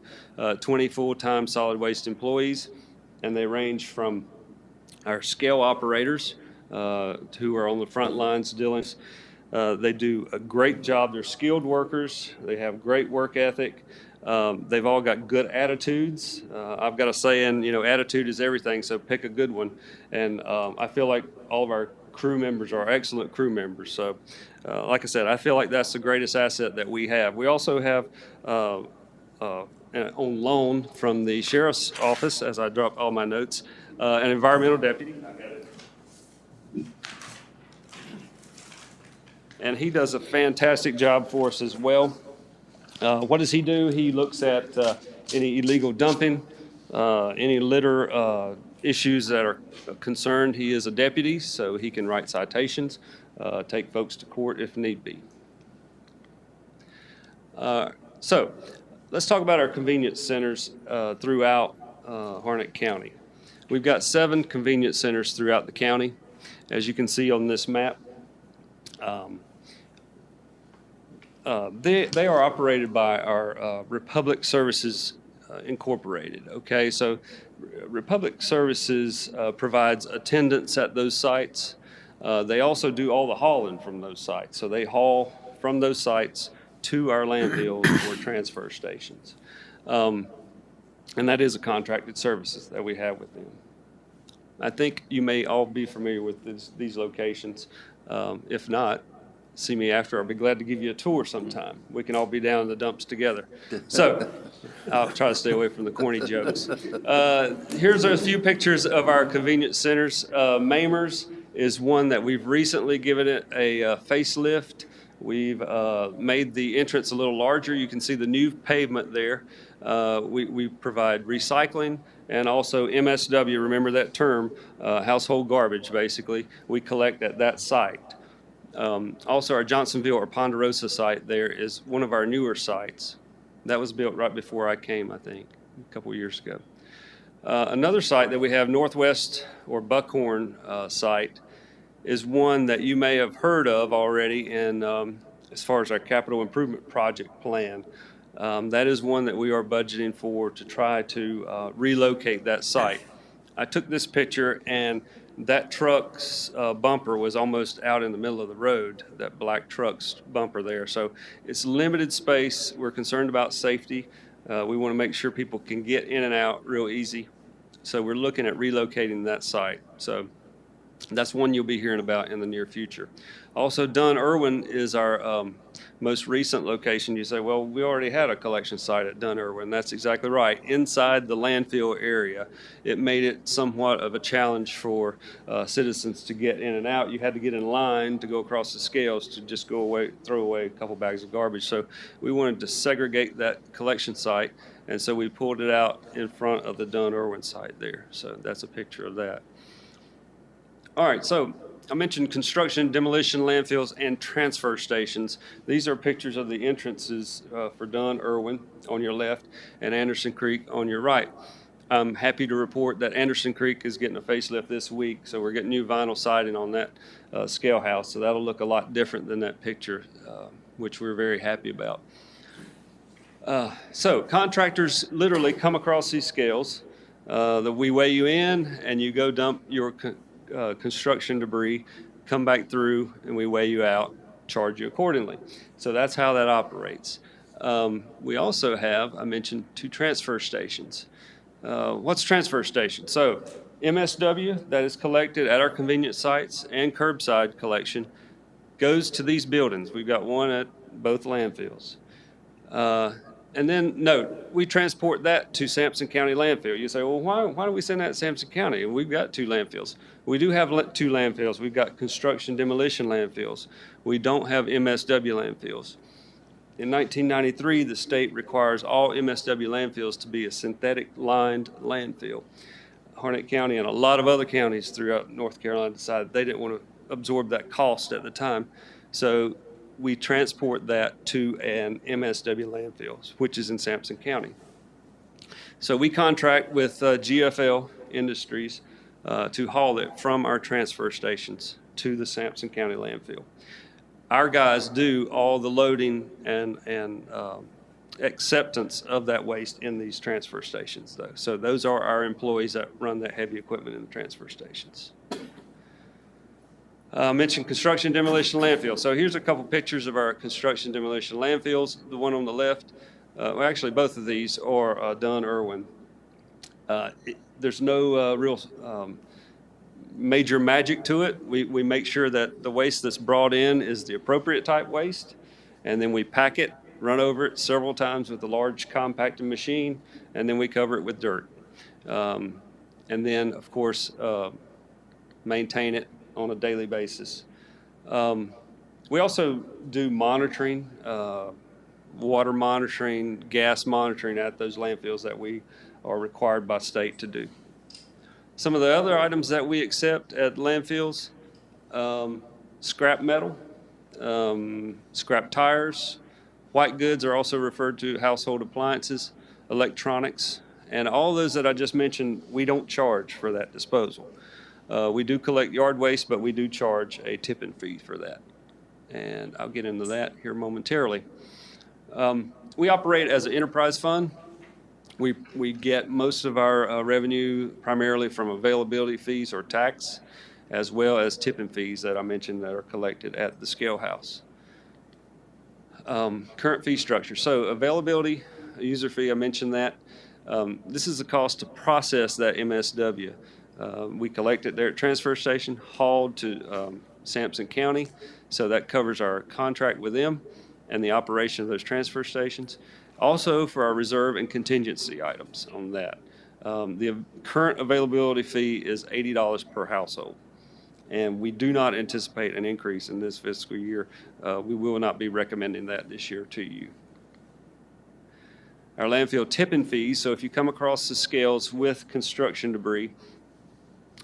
20 full-time solid waste employees, and they range from our scale operators who are on the front lines dealing. They do a great job. They're skilled workers. They have great work ethic. They've all got good attitudes. I've got a saying, attitude is everything, so pick a good one. And I feel like all of our crew members are excellent crew members. So like I said, I feel like that's the greatest asset that we have. We also have on loan from the sheriff's office, as I drop all my notes, an environmental deputy. And he does a fantastic job for us as well. What does he do? He looks at any illegal dumping, any litter issues that are concerned. He is a deputy, so he can write citations, take folks to court if need be. So let's talk about our convenience centers throughout Harnett County. We've got 7 convenience centers throughout the county, as you can see on this map. They are operated by our Republic Services Incorporated. Okay, so Republic Services provides attendance at those sites. They also do all the hauling from those sites. So they haul from those sites to our landfills or transfer stations. And that is a contracted services that we have with them. I think you may all be familiar with these locations. If not, see me after. I'll be glad to give you a tour sometime. We can all be down in the dumps together. So I'll try to stay away from the corny jokes. Here's a few pictures of our convenience centers. Mamers is one that we've recently given it a facelift. We've made the entrance a little larger. You can see the new pavement there. We provide recycling and also MSW, remember that term, household garbage, basically. We collect at that site. Also, our Johnsonville or Ponderosa site there is one of our newer sites. That was built right before I came, I think, a couple years ago. Another site that we have, Northwest or Buckhorn site, is one that you may have heard of already in, as far as our capital improvement project plan. That is one that we are budgeting for to try to relocate that site. I took this picture, and that truck's bumper was almost out in the middle of the road, that black truck's bumper there. So it's limited space. We're concerned about safety. We want to make sure people can get in and out real easy. So we're looking at relocating that site. So that's one you'll be hearing about in the near future. Also, Dunn-Irwin is our most recent location. You say, well, we already had a collection site at Dunn-Irwin. That's exactly right. Inside the landfill area, it made it somewhat of a challenge for citizens to get in and out. You had to get in line to go across the scales to just go away, throw away a couple bags of garbage. So we wanted to segregate that collection site, and so we pulled it out in front of the Dunn-Irwin site there. So that's a picture of that. All right, so I mentioned construction, demolition, landfills, and transfer stations. These are pictures of the entrances for Dunn-Irwin on your left and Anderson Creek on your right. I'm happy to report that Anderson Creek is getting a facelift this week, so we're getting new vinyl siding on that scale house, so that'll look a lot different than that picture, which we're very happy about. So contractors literally come across these scales that we weigh you in, and you go dump your construction debris, come back through, and we weigh you out, charge you accordingly. So that's how that operates. We also have, I mentioned, 2 transfer stations. What's transfer station? So MSW that is collected at our convenience sites and curbside collection goes to these buildings. We've got one at both landfills. And then note, we transport that to Sampson County landfill. You say, well, why do we send that to Sampson County? And we've got 2 landfills. We do have 2 landfills. We've got construction demolition landfills. We don't have MSW landfills. In 1993, the state requires all MSW landfills to be a synthetic lined landfill. Harnett County and a lot of other counties throughout North Carolina decided they didn't want to absorb that cost at the time. So we transport that to an MSW landfill, which is in Sampson County. So we contract with GFL Industries to haul it from our transfer stations to the Sampson County landfill. Our guys do all the loading and acceptance of that waste in these transfer stations, though. So those are our employees that run that heavy equipment in the transfer stations. I mentioned construction, demolition, landfill. So here's a couple pictures of our construction, demolition, landfills. The one on the left, well, actually both of these are Dunn-Irwin. There's no real major magic to it. We make sure that the waste that's brought in is the appropriate type waste, and then we pack it, run over it several times with a large compacting machine, and then we cover it with dirt. And then, of course, maintain it on a daily basis. We also do monitoring, water monitoring, gas monitoring at those landfills that we are required by state to do. Some of the other items that we accept at landfills, scrap metal, scrap tires, white goods are also referred to household appliances, electronics, and all those that I just mentioned, we don't charge for that disposal. We do collect yard waste, but we do charge a tipping fee for that. And I'll get into that here momentarily. We operate as an enterprise fund. We get most of our revenue primarily from availability fees or tax. as well as tipping fees that I mentioned that are collected at the scale house. Current fee structure. So availability, user fee, I mentioned that. This is the cost to process that MSW. We collect it there at transfer station, hauled to Sampson County. So that covers our contract with them and the operation of those transfer stations. Also for our reserve and contingency items on that. The current availability fee is $80 per household. And we do not anticipate an increase in this fiscal year. We will not be recommending that this year to you. Our landfill tipping fees, so if you come across the scales with construction debris,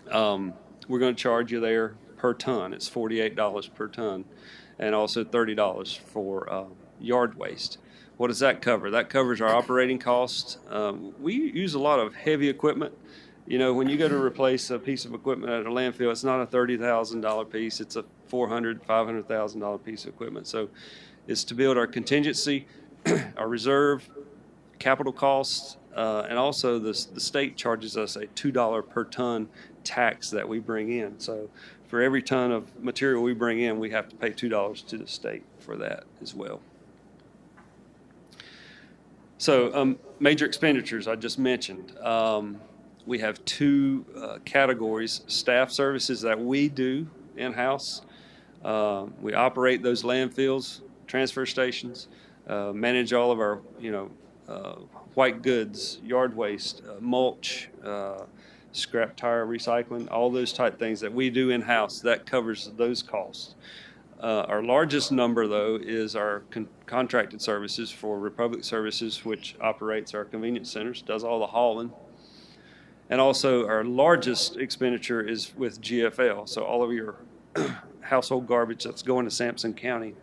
we're going to charge you there per ton. It's $48 per ton, and also $30 for yard waste. What does that cover? That covers our operating costs. We use a lot of heavy equipment. You know, when you go to replace a piece of equipment at a landfill, it's not a $30,000 piece. It's a $400,000, $500,000 piece of equipment. So it's to build our contingency, our reserve, capital costs, and also the state charges us a $2 per ton tax that we bring in. So for every ton of material we bring in, we have to pay $2 to the state for that as well. So major expenditures I just mentioned. We have two categories: staff services that we do in-house. We operate those landfills, transfer stations, manage all of our, white goods, yard waste, mulch, scrap tire recycling, all those type things that we do in-house. That covers those costs. Our largest number, though, is our contracted services for Republic Services, which operates our convenience centers, does all the hauling. And also our largest expenditure is with GFL. So all of your household garbage that's going to Sampson County,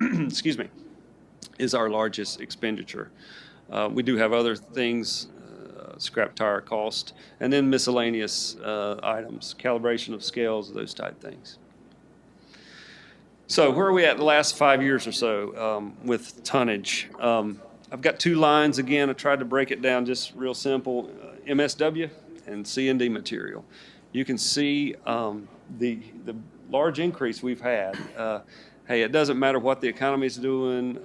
excuse me, is our largest expenditure. We do have other things, scrap tire cost, and then miscellaneous items, calibration of scales, those type things. So where are we at the last 5 years or so with tonnage? I've got two lines again. I tried to break it down just real simple, MSW and C&D material. You can see the large increase we've had. Hey, it doesn't matter what the economy's doing.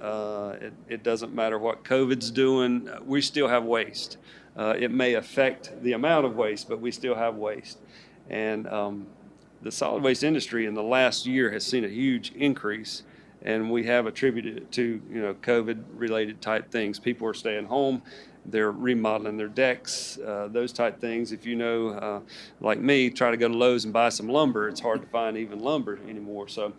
It doesn't matter what COVID's doing. We still have waste. It may affect the amount of waste, but we still have waste. And the solid waste industry in the last year has seen a huge increase, and we have attributed it to, COVID-related type things. People are staying home. They're remodeling their decks, those type things. If you know, like me, try to go to Lowe's and buy some lumber, it's hard to find even lumber anymore. So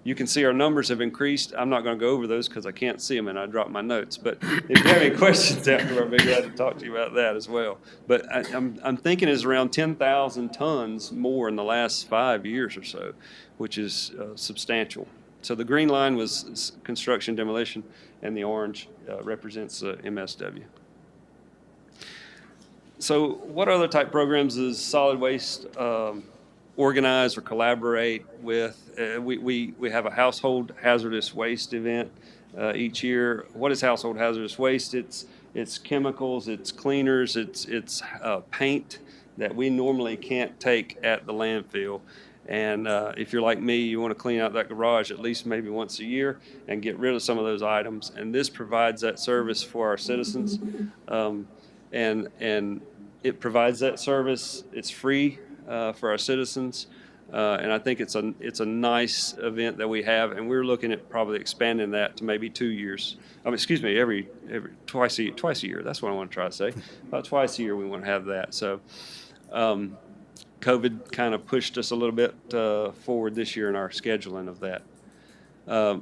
you can see our numbers have increased. I'm not going to go over those because I can't see them and I dropped my notes. But if you have any questions after, I'll be glad to talk to you about that as well. But I'm thinking it's around 10,000 tons more in the last 5 years or so, which is substantial. So the green line was construction demolition, and the orange represents MSW. So what other type programs does solid waste organize or collaborate with? We have a household hazardous waste event each year. What is household hazardous waste? It's chemicals, it's cleaners, it's paint that we normally can't take at the landfill. And if you're like me, you want to clean out that garage at least maybe once a year and get rid of some of those items. And this provides that service for our citizens. And it provides that service. It's free for our citizens. And I think it's a nice event that we have, and we're looking at probably expanding that to maybe 2 years. Every twice a year. That's what I want to try to say. About twice a year we want to have that. So COVID kind of pushed us a little bit forward this year in our scheduling of that.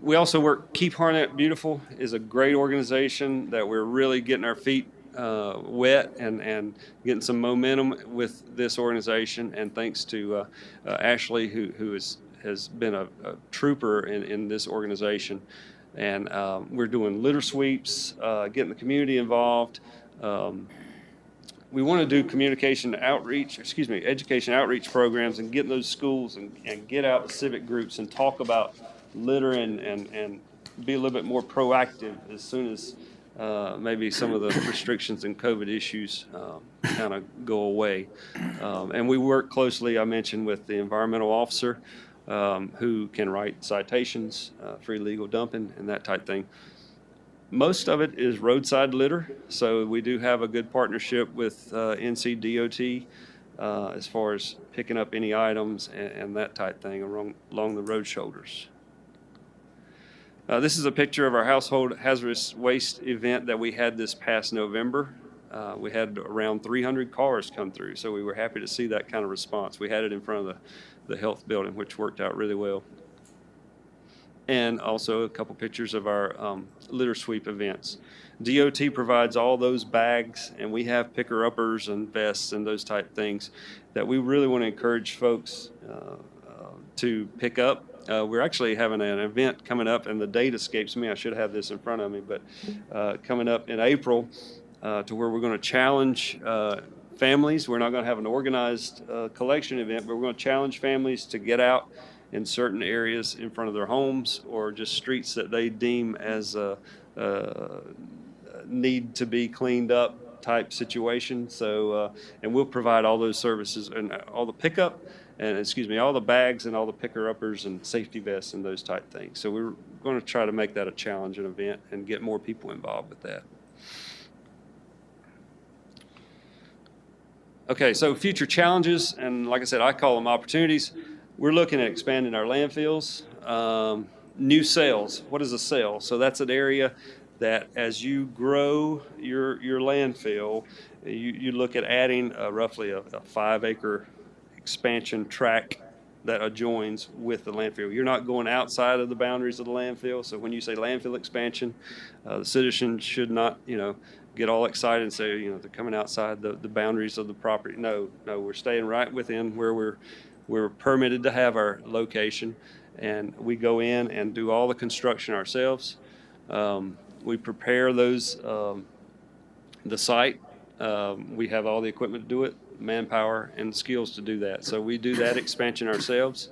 We also work. Keep Harnett Beautiful is a great organization that we're really getting our feet wet and getting some momentum with this organization. And thanks to Ashley, who has been a trooper in this organization. And we're doing litter sweeps, getting the community involved. We want to do education outreach programs and get in those schools and get out to civic groups and talk about litter and be a little bit more proactive as soon as maybe some of the restrictions and COVID issues kind of go away. And we work closely, I mentioned, with the environmental officer who can write citations for illegal dumping and that type thing. Most of it is roadside litter, so we do have a good partnership with NCDOT as far as picking up any items and that type thing along the road shoulders. This is a picture of our household hazardous waste event that we had this past November. We had around 300 cars come through, so we were happy to see that kind of response. We had it in front of the health building, which worked out really well. And also a couple pictures of our litter sweep events. DOT provides all those bags, and we have picker-uppers and vests and those type things that we really want to encourage folks to pick up. We're actually having an event coming up, and the date escapes me. I should have this in front of me, but coming up in April to where we're going to challenge families. We're not going to have an organized collection event, but we're going to challenge families to get out in certain areas in front of their homes or just streets that they deem as need to be cleaned up type situation. So, and we'll provide all those services and all the pickup and, all the bags and all the picker-uppers and safety vests and those type things. So we're going to try to make that a challenging event and get more people involved with that. Okay, so future challenges, and like I said, I call them opportunities. We're looking at expanding our landfills. New sales. What is a sale? So that's an area that as you grow your landfill, you look at adding roughly a 5-acre expansion tract that adjoins with the landfill. You're not going outside of the boundaries of the landfill. So when you say landfill expansion, the citizens should not, get all excited and say, they're coming outside the boundaries of the property. No, we're staying right within where we're permitted to have our location, and we go in and do all the construction ourselves. We prepare those, the site. We have all the equipment to do it, manpower, and the skills to do that. So we do that expansion ourselves.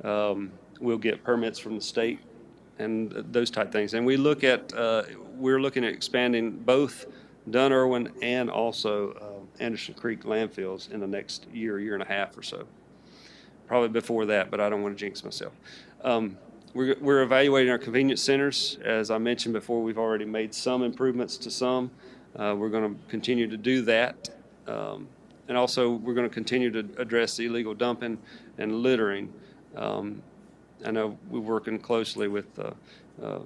We'll get permits from the state and those type things. And we look at, we're looking at expanding both Dunn Irwin and also Anderson Creek landfills in the next year and a half or so. Probably before that, but I don't want to jinx myself. We're evaluating our convenience centers. As I mentioned before, we've already made some improvements to some. We're going to continue to do that. And also, we're going to continue to address the illegal dumping and littering. I know we're working closely with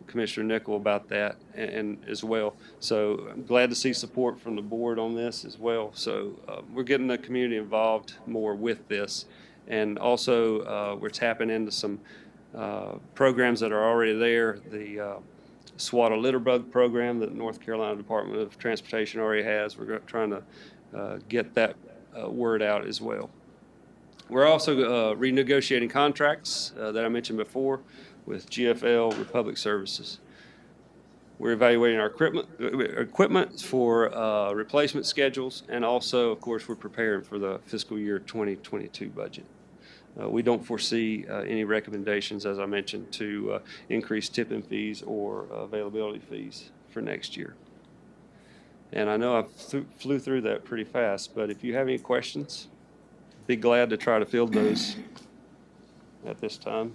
Commissioner Nickel about that and as well. So I'm glad to see support from the board on this as well. So we're getting the community involved more with this. And also, we're tapping into some programs that are already there. The SWAT litter bug program that the North Carolina Department of Transportation already has. We're trying to get that word out as well. We're also renegotiating contracts that I mentioned before with GFL Republic Services. We're evaluating our equipment for replacement schedules, and also, of course, we're preparing for the fiscal year 2022 budget. We don't foresee any recommendations, as I mentioned, to increase tipping fees or availability fees for next year. And I know I flew through that pretty fast, but if you have any questions, be glad to try to field those at this time.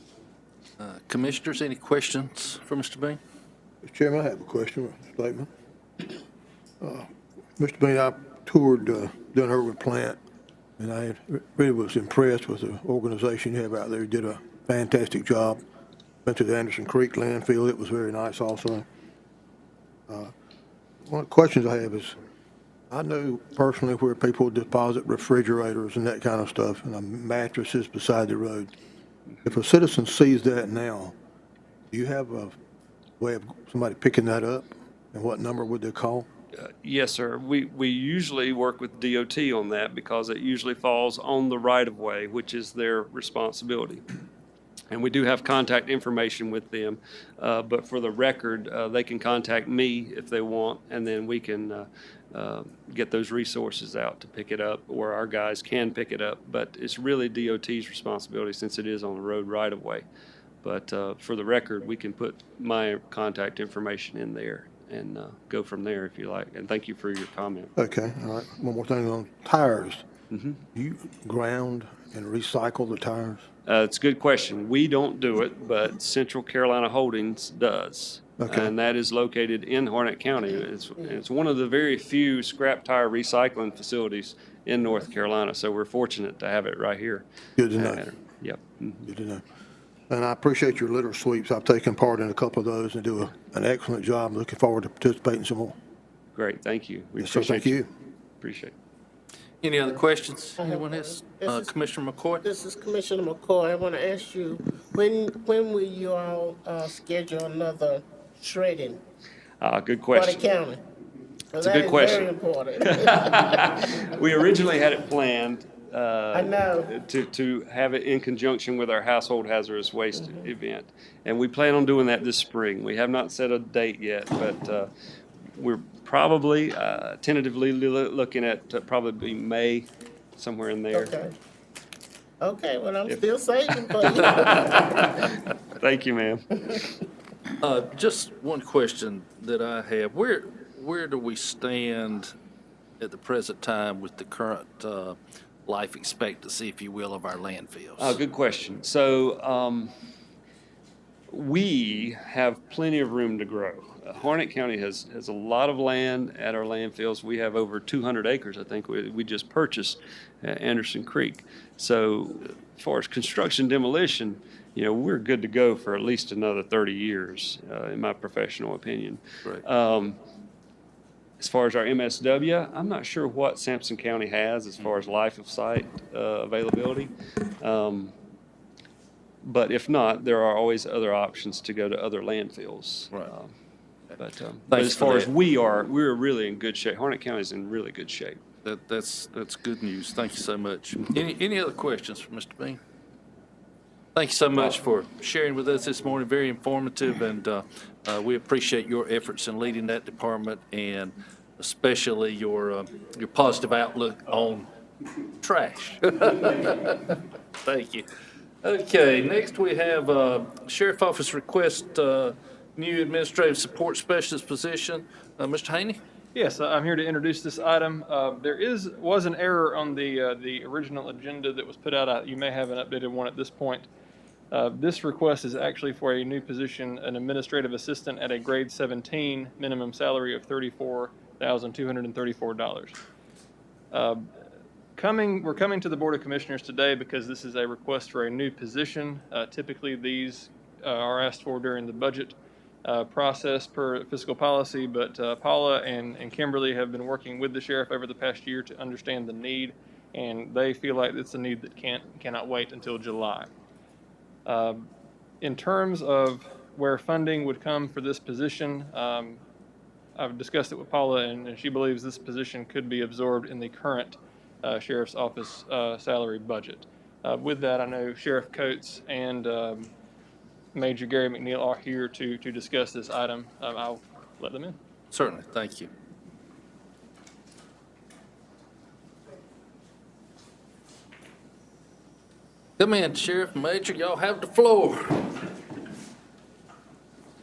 Commissioners, any questions for Mr. Bean? Mr. Chairman, I have a question, a statement. Mr. Bean, I toured Dunn Irwin plant, and I really was impressed with the organization you have out there. You did a fantastic job. Went to the Anderson Creek landfill. It was very nice also. One of the questions I have is, I know personally where people deposit refrigerators and that kind of stuff and mattresses beside the road. If a citizen sees that now, do you have a way of somebody picking that up, and what number would they call? Yes, sir. We usually work with DOT on that because it usually falls on the right-of-way, which is their responsibility. And we do have contact information with them, but for the record, they can contact me if they want, and then we can get those resources out to pick it up, or our guys can pick it up. But it's really DOT's responsibility since it is on the road right-of-way. But for the record, we can put my contact information in there and go from there if you like. And thank you for your comment. Okay, all right. One more thing on tires. Mm-hmm. You ground and recycle the tires? It's a good question. We don't do it, but Central Carolina Holdings does. Okay. And that is located in Harnett County. It's one of the very few scrap tire recycling facilities in North Carolina, so we're fortunate to have it right here. Good to know. Yep. Mm-hmm. Good to know. And I appreciate your litter sweeps. I've taken part in a couple of those and do an excellent job. Looking forward to participating some more. Great, thank you. We Yes, sir, appreciate thank you. Appreciate it. Any other questions? I have Anyone one. else? Commissioner McCoy? This is Commissioner McCoy. I want to ask you, when will you all schedule another shredding Good for the question. county? It's a good question. Very important. We originally had it planned I know. to have it in conjunction with our household hazardous waste event. And we plan on doing that this spring. We have not set a date yet, but we're probably tentatively looking at probably May, somewhere in there. Okay. Okay, well, I'm still saving for you. Thank you, ma'am. Just one question that I have. Where do we stand at the present time with the current life expectancy, if you will, of our landfills? Good question. So we have plenty of room to grow. Harnett County has a lot of land at our landfills. We have over 200 acres, I think, we just purchased at Anderson Creek. So as far as construction demolition, we're good to go for at least another 30 years, in my professional opinion. Right. As far as our MSW, I'm not sure what Sampson County has as far as life of site availability. But if not, there are always other options to go to other landfills. Right. But as far as we're really in good shape. Harnett County is in really good shape. That's good news. Thank you so much. Any other questions for Mr. Bean? Thank you so much for sharing with us this morning. Very informative, and we appreciate your efforts in leading that department, and especially your positive outlook on trash. Thank you. Okay, next we have Sheriff Office request new administrative support specialist position. Mr. Haney? Yes, I'm here to introduce this item. There was an error on the original agenda that was put out. You may have an updated one at this point. This request is actually for a new position, an administrative assistant at a grade 17 minimum salary of $34,234. We're coming to the Board of Commissioners today because this is a request for a new position. Typically, these are asked for during the budget process per fiscal policy, but Paula and Kimberly have been working with the sheriff over the past year to understand the need, and they feel like it's a need that cannot wait until July. In terms of where funding would come for this position, I've discussed it with Paula, and she believes this position could be absorbed in the current Sheriff's Office salary budget. With that, I know Sheriff Coates and Major Gary McNeil are here to discuss this item. I'll let them in. Certainly, thank you. Come in, Sheriff and Major, y'all have the floor.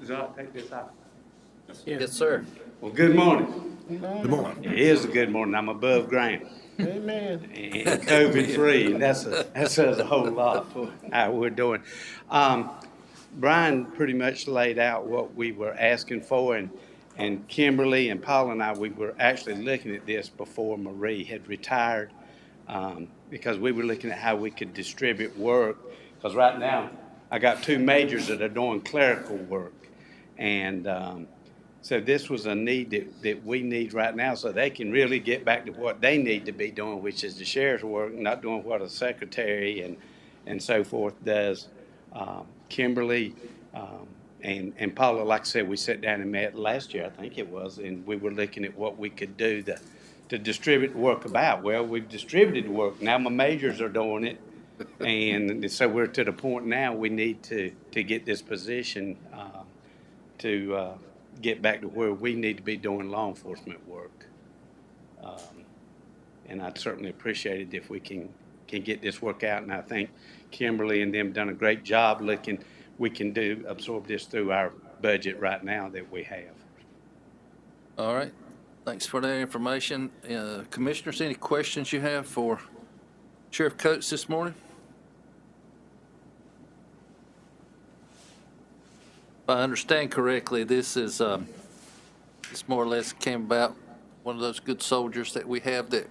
Should I take this out? Yes, sir. Well, good morning. Good morning. It is a good morning. I'm above ground Amen. and COVID-free, and that says a whole lot for how we're doing. Brian pretty much laid out what we were asking for, and Kimberly and Paul and I, we were actually looking at this before Marie had retired, because we were looking at how we could distribute work, because right now I got two majors that are doing clerical work, and so this was a need that we need right now so they can really get back to what they need to be doing, which is the sheriff's work, not doing what a secretary and so forth does. Kimberly and Paula, like I said, we sat down and met last year, I think it was, and we were looking at what we could do to distribute the work about. Well, we've distributed the work. Now my majors are doing it, and so we're to the point now we need to get this position to get back to where we need to be doing law enforcement work. And I'd certainly appreciate it if we can get this work out, and I think Kimberly and them done a great job looking. We can absorb this through our budget right now that we have. All right. Thanks for that information. Commissioners, any questions you have for Sheriff Coates this morning? If I understand correctly, this is, this more or less came about one of those good soldiers that we have that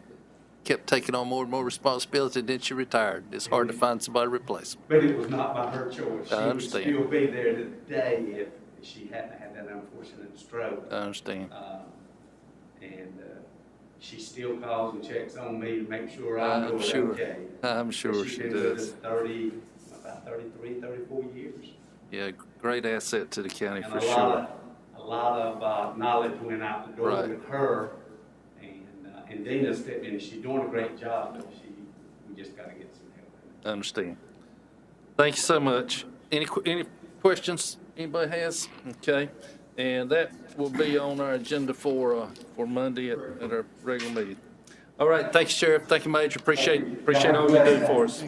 kept taking on more and more responsibility, then she retired. It's hard to find somebody to replace. But it was not by her choice. I She would understand. still be there today if she hadn't had that unfortunate stroke. I understand. And she still calls and checks on me to make sure I'm doing sure. okay. I'm sure She's she been with does. us about 33, 34 years. Yeah, great asset to the county And for a sure. lot of knowledge went out the door Right. with her. And Dina stepped in. She's doing a great job, but we just got to get some help. I understand. Thank you so much. Any questions anybody has? Okay. And that will be on our agenda for Monday at our regular meeting. All right. Thank you, Sheriff. Thank you, Major. Appreciate all you do for us.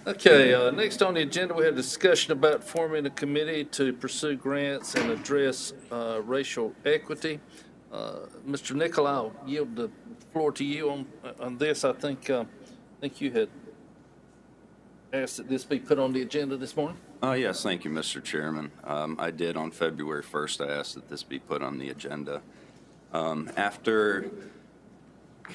Okay, next on the agenda, we have discussion about forming a committee to pursue grants and address racial equity. Mr. Nichol, I'll yield the floor to you on this. I think you had asked that this be put on the agenda this morning. Yes, thank you, Mr. Chairman. I did on February 1st. I asked that this be put on the agenda. After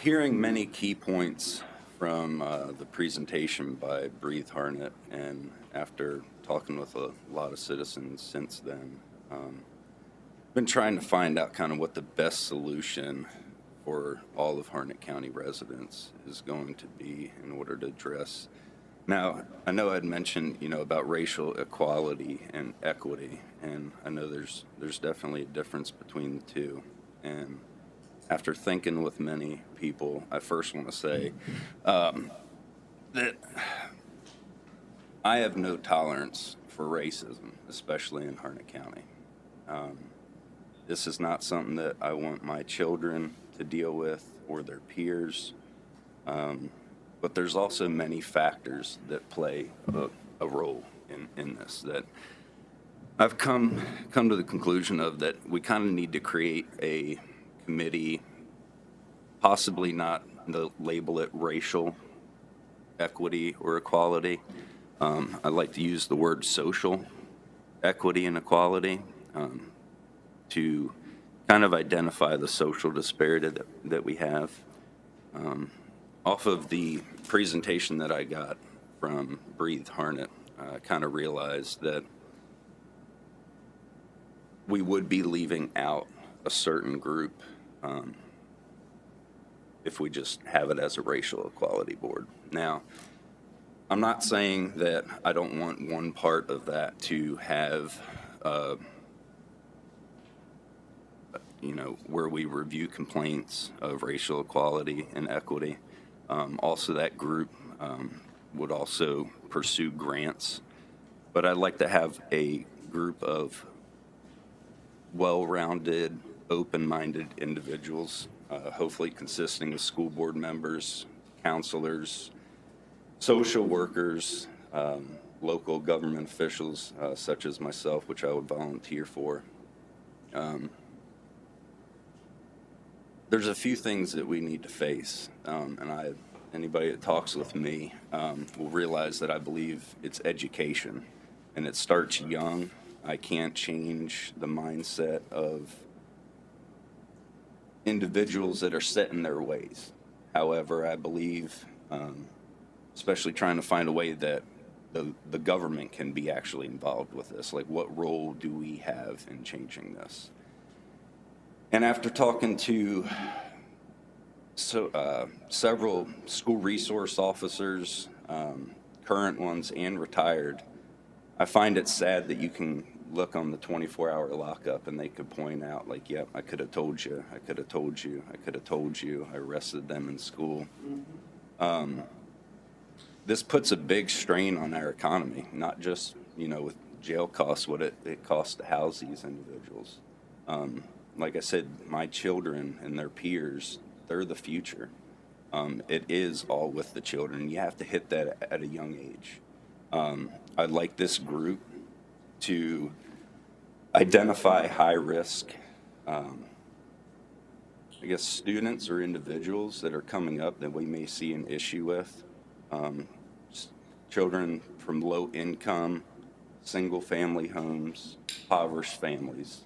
hearing many key points from the presentation by Harnett, and after talking with a lot of citizens since then, been trying to find out kind of what the best solution for all of Harnett County residents is going to be in order to address. Now, I know I'd mentioned, about racial equality and equity, and I know there's definitely a difference between the two. And after thinking with many people, I first want to say that I have no tolerance for racism, especially in Harnett County. This is not something that I want my children to deal with or their peers. But there's also many factors that play a role in this that I've come to the conclusion of, that we kind of need to create a committee, possibly not label it racial equity or equality. I like to use the word social equity and equality to kind of identify the social disparity that we have. Off of the presentation that I got from Harnett, I kind of realized that we would be leaving out a certain group if we just have it as a racial equality board. Now, I'm not saying that I don't want one part of that to have, where we review complaints of racial equality and equity. Also, that group would also pursue grants, but I'd like to have a group of well-rounded, open-minded individuals, hopefully consisting of school board members, counselors, social workers, local government officials, such as myself, which I would volunteer for. There's a few things that we need to face, and anybody that talks with me will realize that I believe it's education, and it starts young. I can't change the mindset of individuals that are set in their ways. However, I believe, especially trying to find a way that the government can be actually involved with this, like what role do we have in changing this? And after talking to several school resource officers, current ones and retired, I find it sad that you can look on the 24-hour lockup and they could point out, like, yep, I could have told you, I could have told you, I could have told you, I arrested them in school. This puts a big strain on our economy, not just, with jail costs, what it costs to house these individuals. Like I said, my children and their peers, they're the future. It is all with the children. You have to hit that at a young age. I'd like this group to identify high-risk, I guess, students or individuals that are coming up that we may see an issue with. Children from low-income, single-family homes, impoverished families.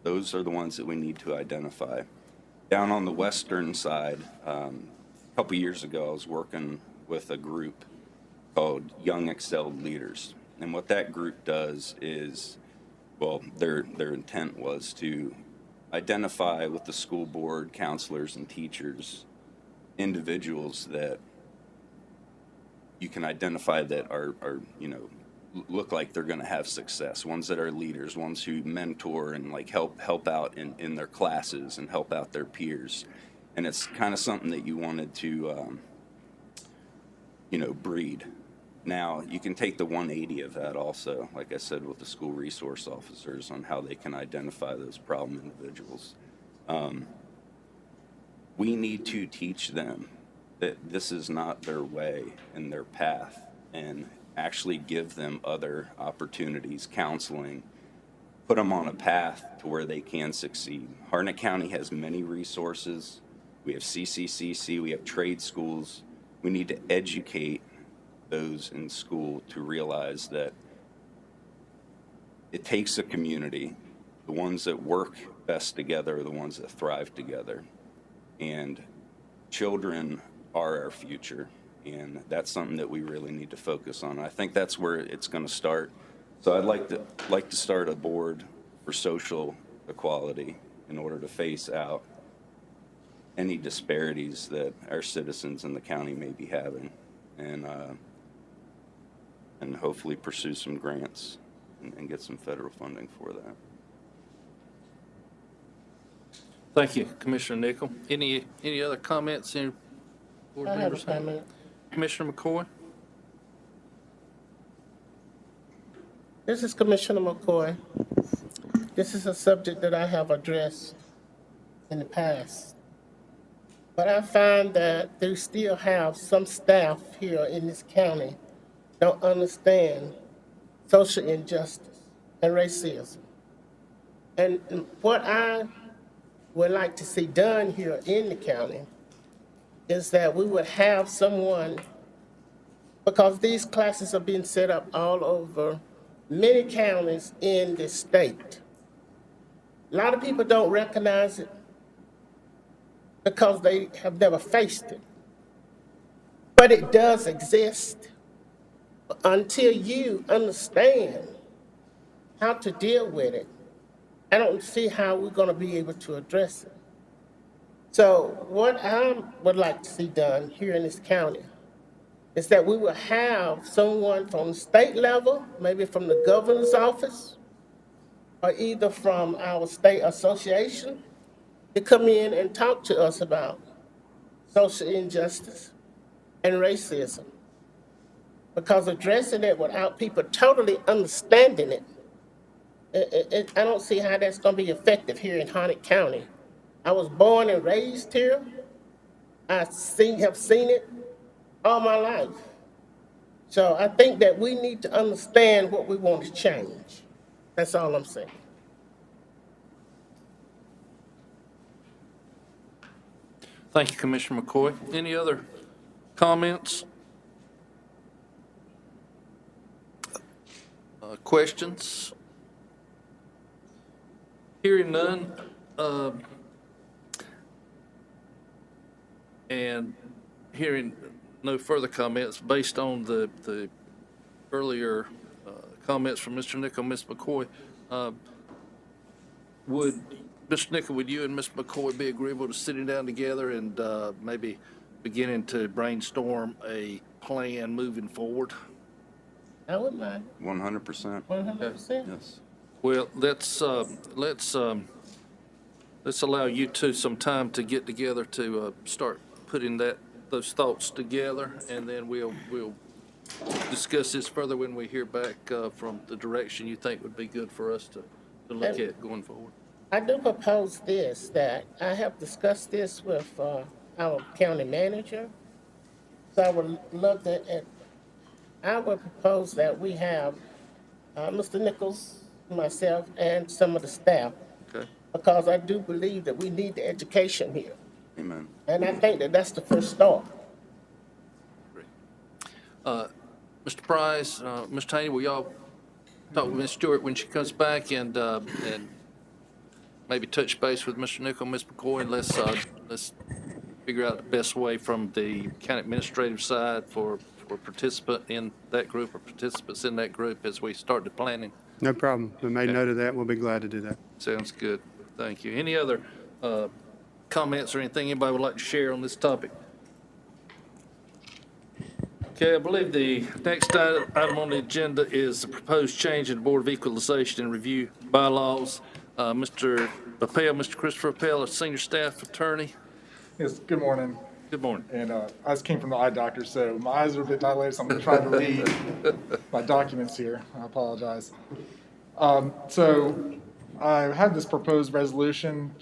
Those are the ones that we need to identify. Down on the western side, a couple years ago, I was working with a group called Young Excelled Leaders. And what that group does is, well, their intent was to identify with the school board, counselors, and teachers, individuals that you can identify that are look like they're going to have success, ones that are leaders, ones who mentor and like help out in their classes and help out their peers. And it's kind of something that you wanted to breed. Now you can take the 180 of that also, like I said, with the school resource officers on how they can identify those problem individuals. We need to teach them that this is not their way and their path, and actually give them other opportunities, counseling, put them on a path to where they can succeed. Harnett County has many resources. We have CCCC, we have trade schools. We need to educate those in school to realize that it takes a community. The ones that work best together are the ones that thrive together. And children are our future. And that's something that we really need to focus on. I think that's where it's going to start. So I'd like to start a board for social equality in order to face out any disparities that our citizens in the county may be having, and hopefully pursue some grants and get some federal funding for that. Thank you, Commissioner Nickel. Any other comments? Any board I have a members? comment. Commissioner McCoy? This is Commissioner McCoy. This is a subject that I have addressed in the past. But I find that they still have some staff here in this county don't understand social injustice and racism. And what I would like to see done here in the county is that we would have someone, because these classes are being set up all over many counties in the state. A lot of people don't recognize it because they have never faced it. But it does exist. Until you understand how to deal with it, I don't see how we're going to be able to address it. So what I would like to see done here in this county is that we will have someone from the state level, maybe from the governor's office, or either from our state association, to come in and talk to us about social injustice and racism. Because addressing it without people totally understanding it, I don't see how that's going to be effective here in Harnett County. I was born and raised here. I have seen it all my life. So I think that we need to understand what we want to change. That's all I'm saying. Thank you, Commissioner McCoy. Any other comments? Questions? Hearing none, and hearing no further comments, based on the earlier comments from Mr. Nickel and Ms. McCoy, would Mr. Nickel, would you and Ms. McCoy be agreeable to sitting down together and maybe beginning to brainstorm a plan moving forward? I wouldn't mind. 100%. 100%. Yes. Well, let's allow you two some time to get together to start putting those thoughts together, and then we'll discuss this further when we hear back from the direction you think would be good for us to look at going forward. I do propose this, that I have discussed this with our county manager. So I would love to, I would propose that we have Mr. Nichols myself and some of the staff, Okay. because I do believe that we need the education here. Amen. And I think that that's the first start. Mr. Price, Mr. Taney, will y'all talk with Ms. Stewart when she comes back and maybe touch base with Mr. Nichol and Ms. McCoy, and let's figure out the best way from the county administrative side for participant in that group or participants in that group as we start the planning. No problem. We made Okay. note of that. We'll be glad to do that. Sounds good. Thank you. Any other comments or anything anybody would like to share on this topic? Okay, I believe the next item on the agenda is the proposed change in the Board of Equalization and Review bylaws. Mr. Appel, Mr. Christopher Appel, a senior staff attorney. Yes, good morning. Good morning. And I just came from the eye doctor, so my eyes are a bit dilated, so I'm going to try to read my documents here. I apologize. So I had this proposed resolution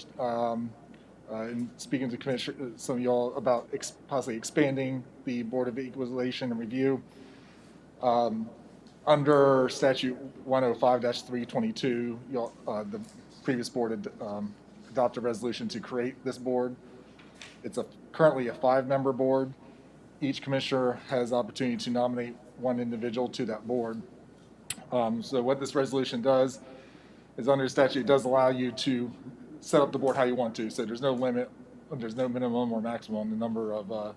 in speaking to Commissioner, some of y'all about possibly expanding the Board of Equalization and Review. Under statute 105-322, y'all, the previous board had adopted a resolution to create this board. It's currently a 5-member board. Each commissioner has the opportunity to nominate one individual to that board. So what this resolution does is, under statute, it does allow you to set up the board how you want to. So there's no limit, there's no minimum or maximum on the number of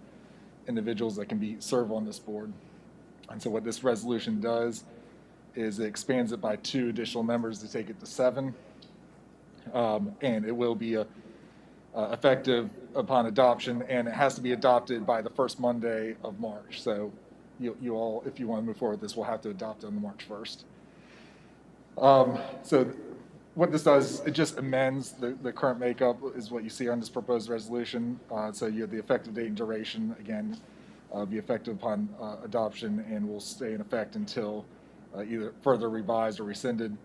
individuals that can serve on this board. And so what this resolution does is it expands it by 2 additional members to take it to 7. And it will be effective upon adoption, and it has to be adopted by the first Monday of March. So you all, if you want to move forward with this, will have to adopt on March 1st. So what this does, it just amends the current makeup is what you see on this proposed resolution. So you have the effective date and duration, again, be effective upon adoption and will stay in effect until either further revised or rescinded.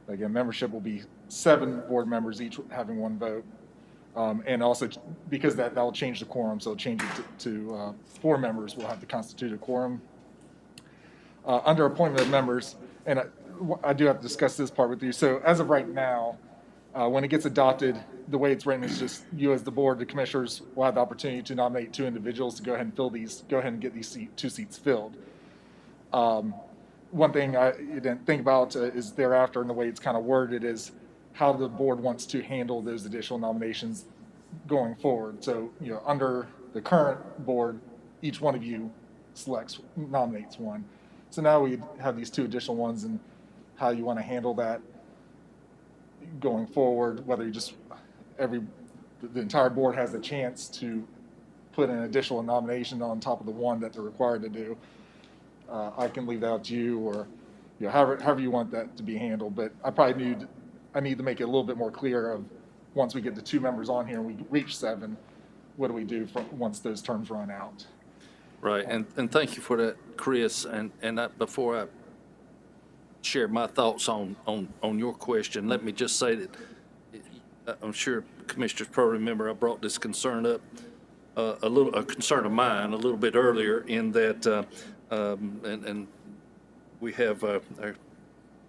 Again, membership will be 7 board members, each having 1 vote. And also, because that will change the quorum, so change it to 4 members will have to constitute a quorum. Under appointment of members, and I do have to discuss this part with you. So as of right now, when it gets adopted, the way it's written is just you as the board, the commissioners will have the opportunity to nominate 2 individuals to go ahead and get these 2 seats filled. One thing you didn't think about is thereafter, and the way it's kind of worded is how the board wants to handle those additional nominations going forward. So, under the current board, each one of you nominates 1. So now we have these 2 additional ones, and how you want to handle that going forward, whether you just the entire board has a chance to put an additional nomination on top of the 1 that they're required to do. I can leave that up to you, or however you want that to be handled. But I need to make it a little bit more clear of, once we get the 2 members on here and we reach 7, what do we do once those terms run out? Right, and thank you for that, Chris. And before I share my thoughts on your question, let me just say that I'm sure commissioners probably remember I brought this concern up, a concern of mine a little bit earlier, in that, and we have our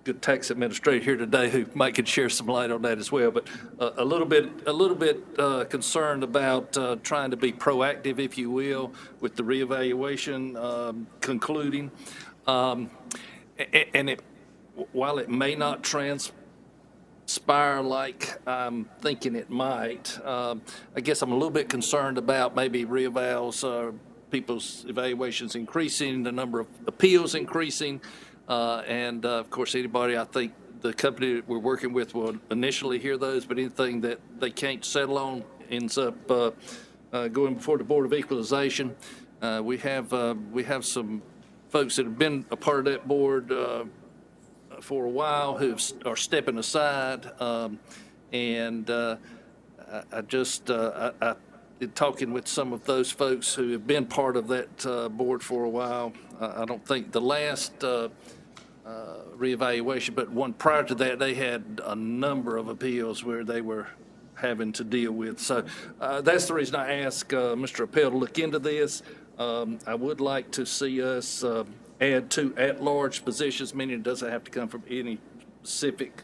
good tax administrator here today who might could share some light on that as well. But a little bit concerned about trying to be proactive, if you will, with the reevaluation concluding, and while it may not transpire like I'm thinking it might, I guess I'm a little bit concerned about maybe reevals, people's evaluations increasing, the number of appeals increasing. And of course, anybody, I think the company that we're working with will initially hear those, but anything that they can't settle on ends up going before the Board of Equalization. We have some folks that have been a part of that board for a while who are stepping aside, and talking with some of those folks who have been part of that board for a while. I don't think the last reevaluation, but one prior to that, they had a number of appeals where they were having to deal with. So that's the reason I asked Mr. Appel to look into this. I would like to see us add 2 at-large positions, meaning it doesn't have to come from any specific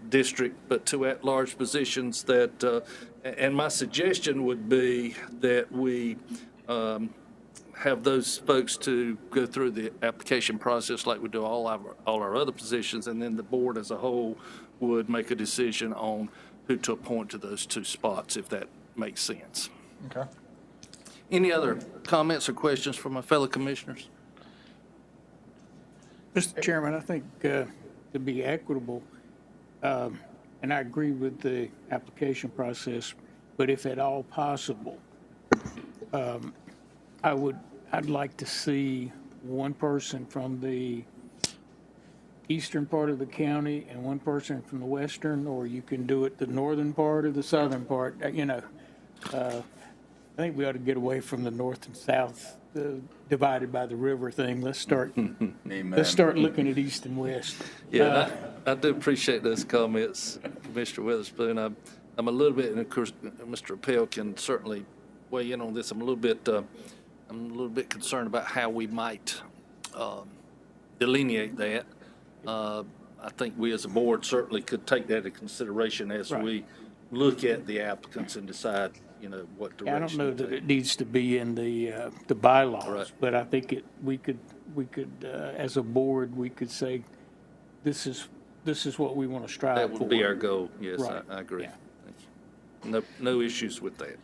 district, but two at-large positions that, and my suggestion would be that we have those folks to go through the application process like we do all our other positions, and then the board as a whole would make a decision on who to appoint to those two spots, if that makes sense. Okay. Any other comments or questions from my fellow commissioners? Mr. Chairman, I think to be equitable, and I agree with the application process, but if at all possible, I'd like to see one person from the eastern part of the county and one person from the western, or you can do it the northern part or the southern part. I think we ought to get away from the north and south divided by the river thing. Let's start looking at east and west. Yeah, I do appreciate those comments, Mr. Witherspoon. I'm a little bit, and of course, Mr. Appel can certainly weigh in on this. I'm a little bit concerned about how we might delineate that. I think we as a board certainly could take that into consideration as we look at the applicants and decide, what direction. I don't know that it needs to be in the bylaws, but I think we could as a board, we could say, this is what we want to strive for. That would be our goal. Yes, Right. I agree. Yeah. Thank you. No issues with that.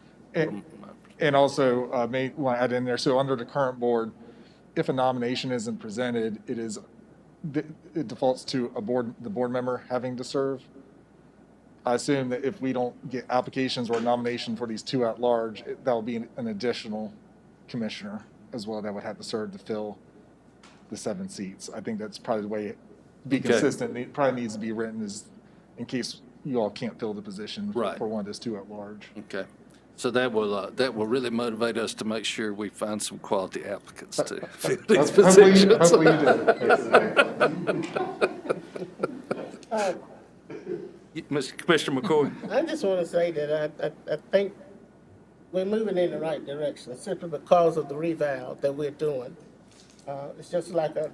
And also, may want to add in there, so under the current board, if a nomination isn't presented, it defaults to the board member having to serve. I assume that if we don't get applications or a nomination for these two at large, that will be an additional commissioner as well that would have to serve to fill the 7 seats. I think that's probably the way it be consistent. It probably needs to be written as in case you all can't fill the position for one of those two at large. Okay. So that will really motivate us to make sure we find some quality applicants to fill these positions. Hopefully you do. Commissioner McCoy. I just want to say that I think we're moving in the right direction simply because of the reval that we're doing. It's just like I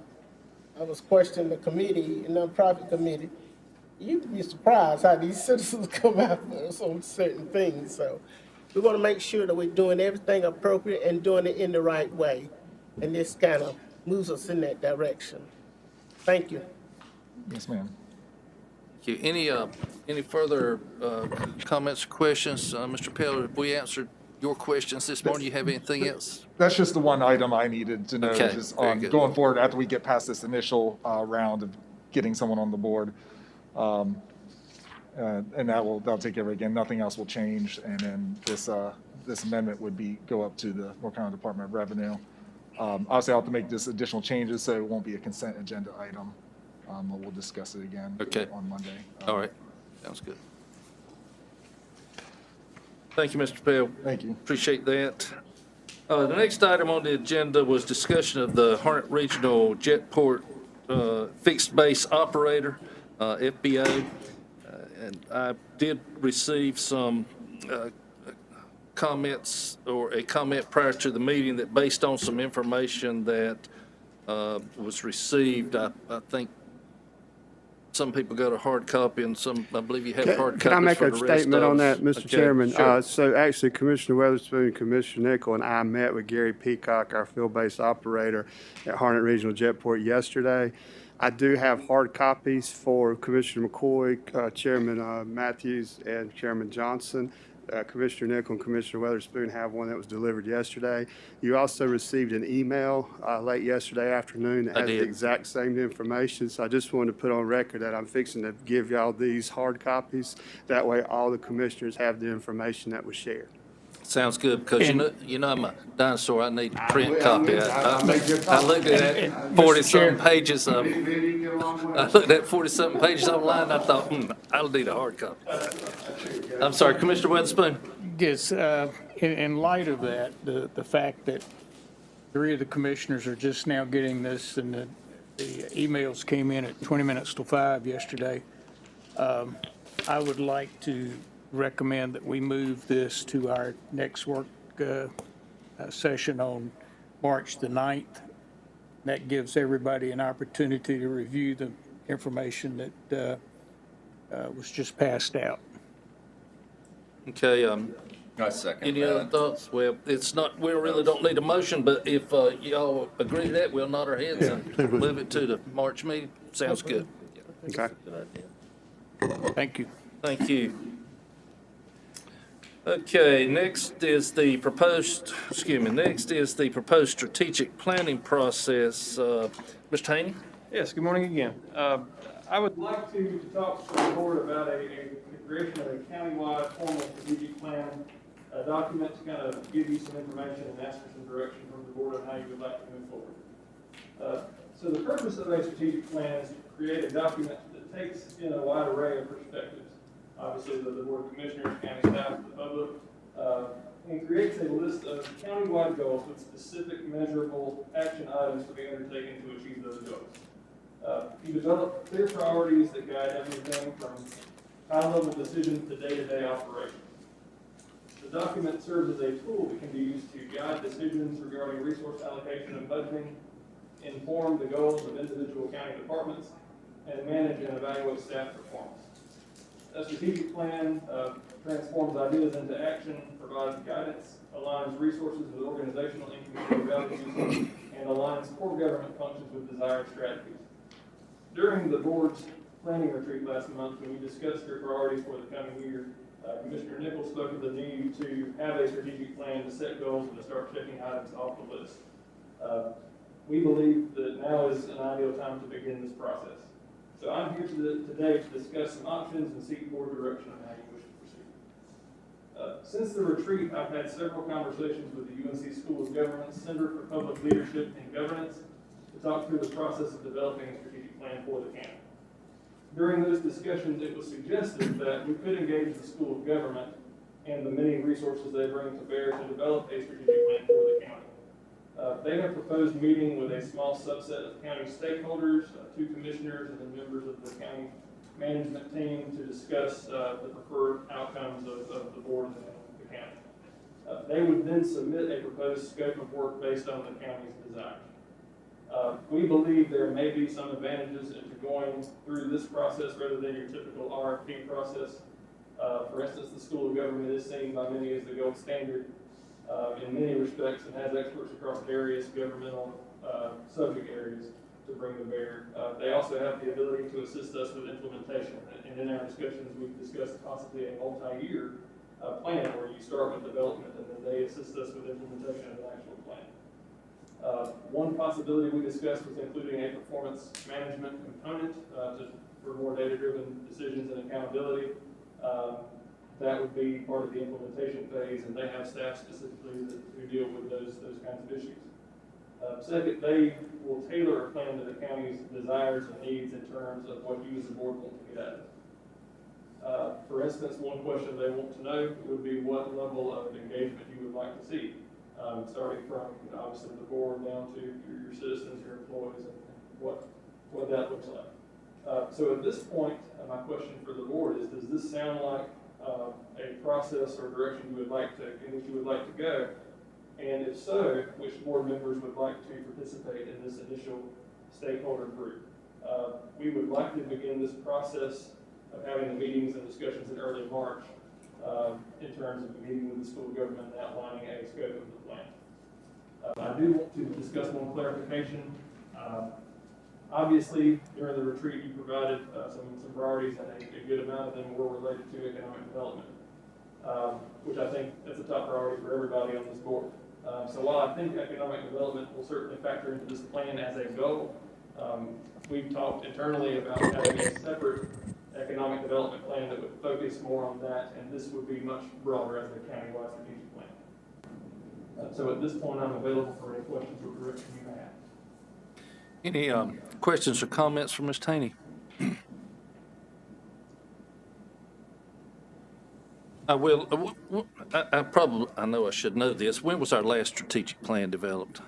was questioning the committee, the nonprofit committee. You'd be surprised how these citizens come out for us on certain things. So we want to make sure that we're doing everything appropriate and doing it in the right way. And this kind of moves us in that direction. Thank you. Yes, ma'am. Thank you. Any further comments or questions? Mr. Pell, have we answered your questions this morning? You have anything else? That's just the one item I needed to know. Okay, Just very good. going forward, after we get past this initial round of getting someone on the board. And that'll take care of it. Again, nothing else will change. And then this amendment would go up to the North Carolina Department of Revenue. Obviously, I'll have to make this additional changes, so it won't be a consent agenda item. But we'll discuss it again on Monday. All right. Sounds good. Thank you, Mr. Pell. Thank you. Appreciate that. The next item on the agenda was discussion of the Harnett Regional Jetport Fixed Base Operator, FBO. And I did receive some comments or a comment prior to the meeting that based on some information that was received, I think some people got a hard copy and some, I believe you have hard copies. Can I make for a the rest statement of on us? that, Mr. Okay, Chairman? sure. So actually, Commissioner Weatherspoon, Commissioner Nickel, and I met with Gary Peacock, our field-based operator at Harnett Regional Jetport yesterday. I do have hard copies for Commissioner McCoy, Chairman Matthews, and Chairman Johnson. Commissioner Nickel and Commissioner Weatherspoon have one that was delivered yesterday. You also received an email late yesterday afternoon that has the exact same information. So I just wanted to put on record that I'm fixing to give y'all these hard copies. That way all the commissioners have the information that was shared. Sounds good, because you know I'm a dinosaur. I need a print copy. I looked at that 40-something pages of. I looked at 40-something pages online. And I thought, I'll need a hard copy. I'm sorry, Commissioner Witherspoon. Yes, in light of that, the fact that 3 of the commissioners are just now getting this, and the emails came in at 20 minutes till 5 yesterday, I would like to recommend that we move this to our next work session on March the 9th. That gives everybody an opportunity to review the information that was just passed out. Okay, I second any other that. thoughts? Well, it's not, we really don't need a motion, but if y'all agree to that, we'll nod our heads and move it to the March meeting. Sounds good. Okay. Thank you. Thank you. Okay, next is the proposed strategic planning process. Mr. Haney? Yes, good morning again. I would like to talk to the board about a creation of a countywide formal strategic plan, a document to kind of give you some information and ask for some direction from the board on how you would like to move forward. So the purpose of a strategic plan is to create a document that takes in a wide array of perspectives. Obviously, the Board of Commissioners, county staff, the public, and creates a list of countywide goals with specific measurable action items to be undertaken to achieve those goals. You develop clear priorities that guide everything from high-level decisions to day-to-day operations. The document serves as a tool that can be used to guide decisions regarding resource allocation and budgeting, inform the goals of individual county departments, and manage and evaluate staff performance. A strategic plan transforms ideas into action, provides guidance, aligns resources with organizational and community values, and aligns core government functions with desired strategies. During the board's planning retreat last month, when we discussed your priorities for the coming year, Commissioner Nichols spoke of the need to have a strategic plan to set goals and to start checking items off the list. We believe that now is an ideal time to begin this process. So I'm here today to discuss some options and seek board direction on how you wish to proceed. Since the retreat, I've had several conversations with the UNC School of Government Center for Public Leadership and Governance to talk through the process of developing a strategic plan for the county. During those discussions, it was suggested that we could engage the School of Government and the many resources they bring to bear to develop a strategic plan for the county. They have proposed meeting with a small subset of county stakeholders, 2 commissioners, and then members of the county management team to discuss the preferred outcomes of the board and the county. They would then submit a proposed scope of work based on the county's desires. We believe there may be some advantages into going through this process rather than your typical RFP process. For instance, the School of Government is seen by many as the gold standard in many respects and has experts across various governmental subject areas to bring to bear. They also have the ability to assist us with implementation. And in our discussions, we've discussed possibly a multi-year plan where you start with development and then they assist us with implementation of an actual plan. One possibility we discussed was including a performance management component for more data-driven decisions and accountability. That would be part of the implementation phase, and they have staff specifically who deal with those kinds of issues. Second, they will tailor a plan to the county's desires and needs in terms of what you as a board want to get at it. For instance, one question they want to know would be what level of engagement you would like to see, starting from obviously the board down to your citizens, your employees, and what that looks like. So at this point, my question for the board is: does this sound like a process or direction in which you would like to go? And if so, which board members would like to participate in this initial stakeholder group? We would likely begin this process of having the meetings and discussions in early March in terms of meeting with the School of Government and outlining a scope of the plan. I do want to discuss one clarification. Obviously, during the retreat, you provided some priorities, and a good amount of them were related to economic development, which I think is a top priority for everybody on this board. So while I think economic development will certainly factor into this plan as a goal, we've talked internally about having a separate economic development plan that would focus more on that, and this would be much broader as a countywide strategic plan. So at this point, I'm available for any questions or direction you may have. Any questions or comments from Ms. Taney? I know I should know this. When was our last strategic plan developed?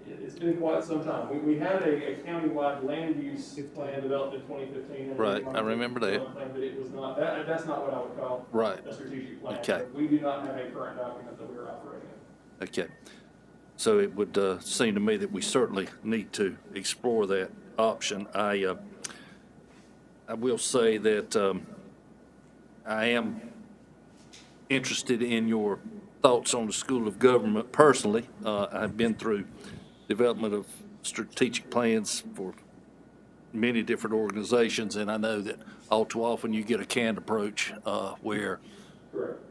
It's been quite some time. We had a countywide land use plan developed in 2015. And right, I remember that. Plan, but it was not, that's not what I would call a strategic plan. Okay. We do not have a current document that we're operating in. Okay. So it would seem to me that we certainly need to explore that option. I will say that I am interested in your thoughts on the School of Government personally. I've been through development of strategic plans for many different organizations, and I know that all too often you get a canned approach where,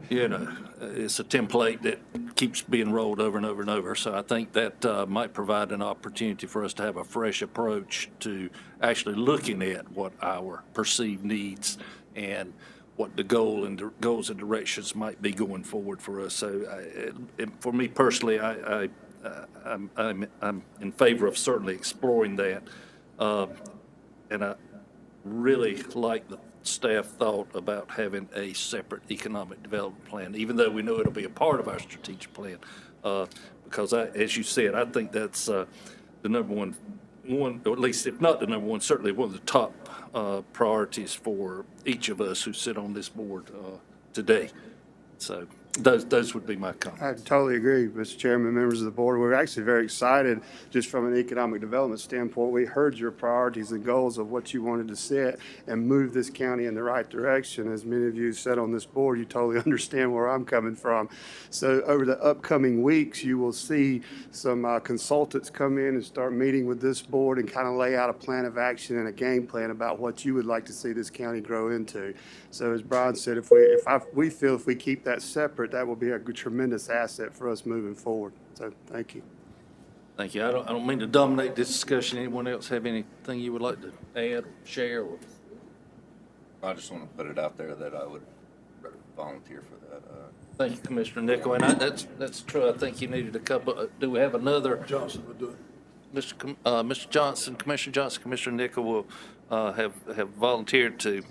you know, it's a template that keeps being rolled over and over and over. So I think that might provide an opportunity for us to have a fresh approach to actually looking at what our perceived needs and what the goals and directions might be going forward for us. So for me personally, I'm in favor of certainly exploring that. And I really like the staff thought about having a separate economic development plan, even though we know it'll be a part of our strategic plan. Because as you said, I think that's the number one, or at least if not the number one, certainly one of the top priorities for each of us who sit on this board today. So those would be my comments. I totally agree, Mr. Chairman, members of the board. We're actually very excited just from an economic development standpoint. We heard your priorities and goals of what you wanted to set and move this county in the right direction. As many of you said on this board, you totally understand where I'm coming from. So over the upcoming weeks, you will see some consultants come in and start meeting with this board and kind of lay out a plan of action and a game plan about what you would like to see this county grow into. So as Brian said, if we feel if we keep that separate, that will be a tremendous asset for us moving forward. So thank you. Thank you. I don't mean to dominate this discussion. Anyone else have anything you would like to add or share? Or? I just want to put it out there that I would volunteer for that. Thank you, Commissioner Nickel. And that's true. I think you needed a couple. Do we have another? Johnson would do it. Mr. Johnson, Commissioner Johnson, Commissioner Nickel will have volunteered to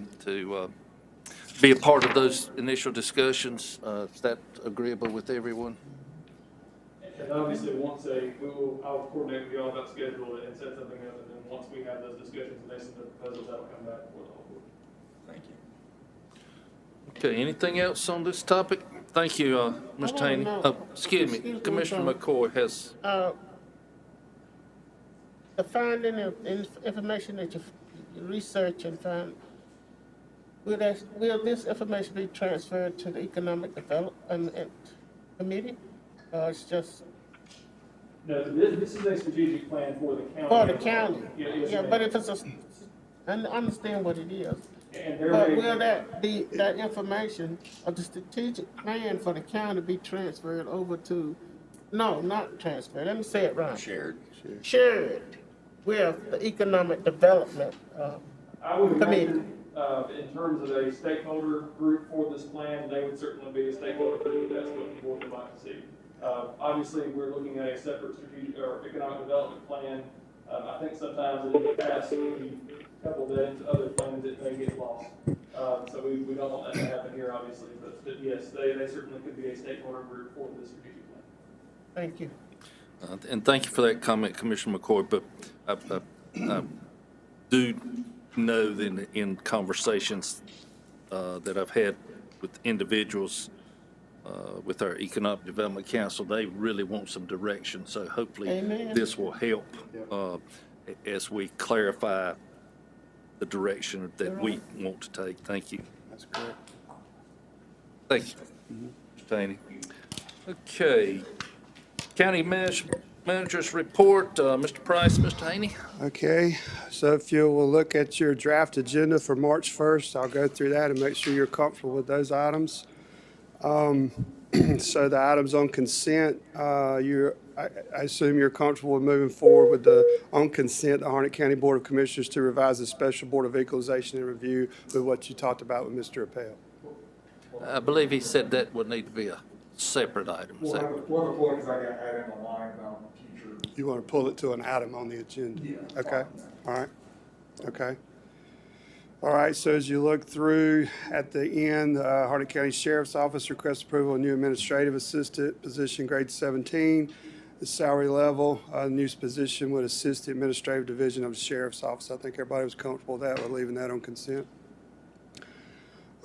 be a part of those initial discussions. Is that agreeable with everyone? And obviously, I will coordinate with you all about schedule and set something up, and then once we have those discussions and they submit the proposals, that'll come back for the whole board. Thank you. Okay, anything else on this topic? Thank you, Ms. Taney. Excuse me, Commissioner McCoy has. The finding of information that you research and find, will this information be transferred to the Economic Development Committee? It's just... No, this is a strategic plan for the county. For the county. Yeah, but if it's I understand what it is. And but will that information of the strategic plan for the county be transferred over to, no, not transferred, let me say it right. Shared with the Economic Development I would Committee. imagine, in terms of a stakeholder group for this plan, they would certainly be a stakeholder group. That's what the board would like to see. Obviously, we're looking at a separate strategic or economic development plan. I think sometimes in the past, we couple that into other plans that may get lost. So we don't want that to happen here, obviously. But yes, they certainly could be a stakeholder group for this strategic plan. Thank you. And thank you for that comment, Commissioner McCoy. But I do know that in conversations that I've had with individuals with our Economic Development Council, they really want some direction. So hopefully this will help as we clarify the direction that we want to take. Thank you. That's correct. Thank you, Mr. Taney. Okay. County Manager's report, Mr. Price, Mr. Haney. Okay, so if you will look at your draft agenda for March 1st, I'll go through that and make sure you're comfortable with those items. So the items on consent, I assume you're comfortable with moving forward with on consent, the Harnett County Board of Commissioners to revise the Special Board of Equalization and Review with what you talked about with Mr. Appel. I believe he said that would need to be a separate item. We'll have a point because I got added in a line about future. You want to pull it to an item on the agenda? Yeah. Okay, all right, okay. All right, so as you look through at the end, Harnett County Sheriff's Office requests approval of new administrative assistant position grade 17. The salary level, new position would assist the administrative division of the Sheriff's Office. I think everybody was comfortable with that. We're leaving that on consent.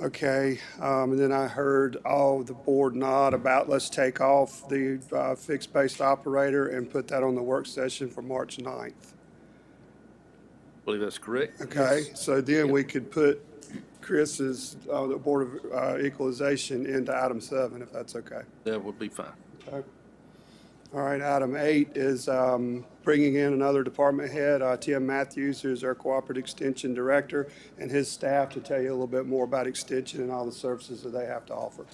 Okay, and then I heard the board nod about let's take off the fixed-based operator and put that on the work session for March 9th. believe that's correct. Okay, so then we could put Chris's, the Board of Equalization into item 7, if that's okay. That would be fine. Okay. All right, item 8 is bringing in another department head, Tim Matthews, who's our Cooperative Extension Director, and his staff to tell you a little bit more about Extension and all the services that they have to offer.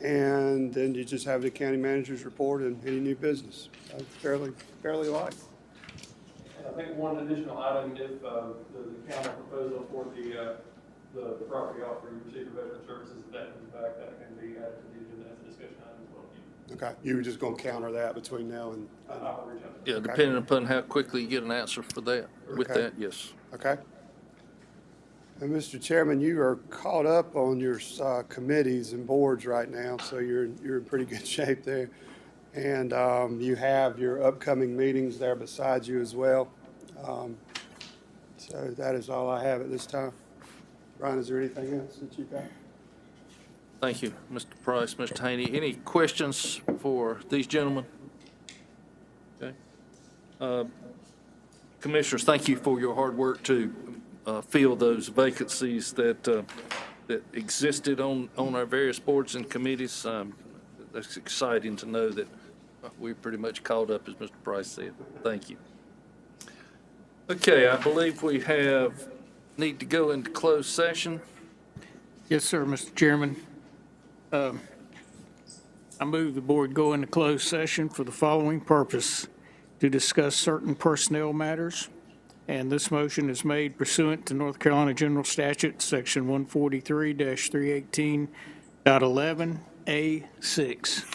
And then you just have the county manager's report and any new business. Fairly light. I think one additional item, if the counter proposal for the property offer you received for veteran services, if that comes back, that can be added to the agenda as a discussion item as well. Okay, you were just going to counter that between now and. I'll reach out. Yeah, Okay. depending upon how quickly you get an answer for that. With Okay. that, yes. Okay. And Mr. Chairman, you are caught up on your committees and boards right now, so you're in pretty good shape there. And you have your upcoming meetings there beside you as well. So that is all I have at this time. Brian, is there anything else that you got? Thank you, Mr. Price, Mr. Haney. Any questions for these gentlemen? Okay. Commissioners, thank you for your hard work to fill those vacancies that existed on our various boards and committees. That's exciting to know that we're pretty much caught up, as Mr. Price said. Thank you. Okay, I believe we need to go into closed session. Yes, sir, Mr. Chairman. I move the board go into closed session for the following purpose: to discuss certain personnel matters. And this motion is made pursuant to North Carolina General Statute, Section 143-318.11A6.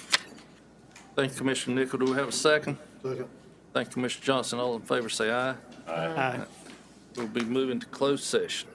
Thank you, Commissioner Nickel. Do we have a second? Second. Thank you, Commissioner Johnson. All in favor say aye. Aye. We'll be moving to closed session.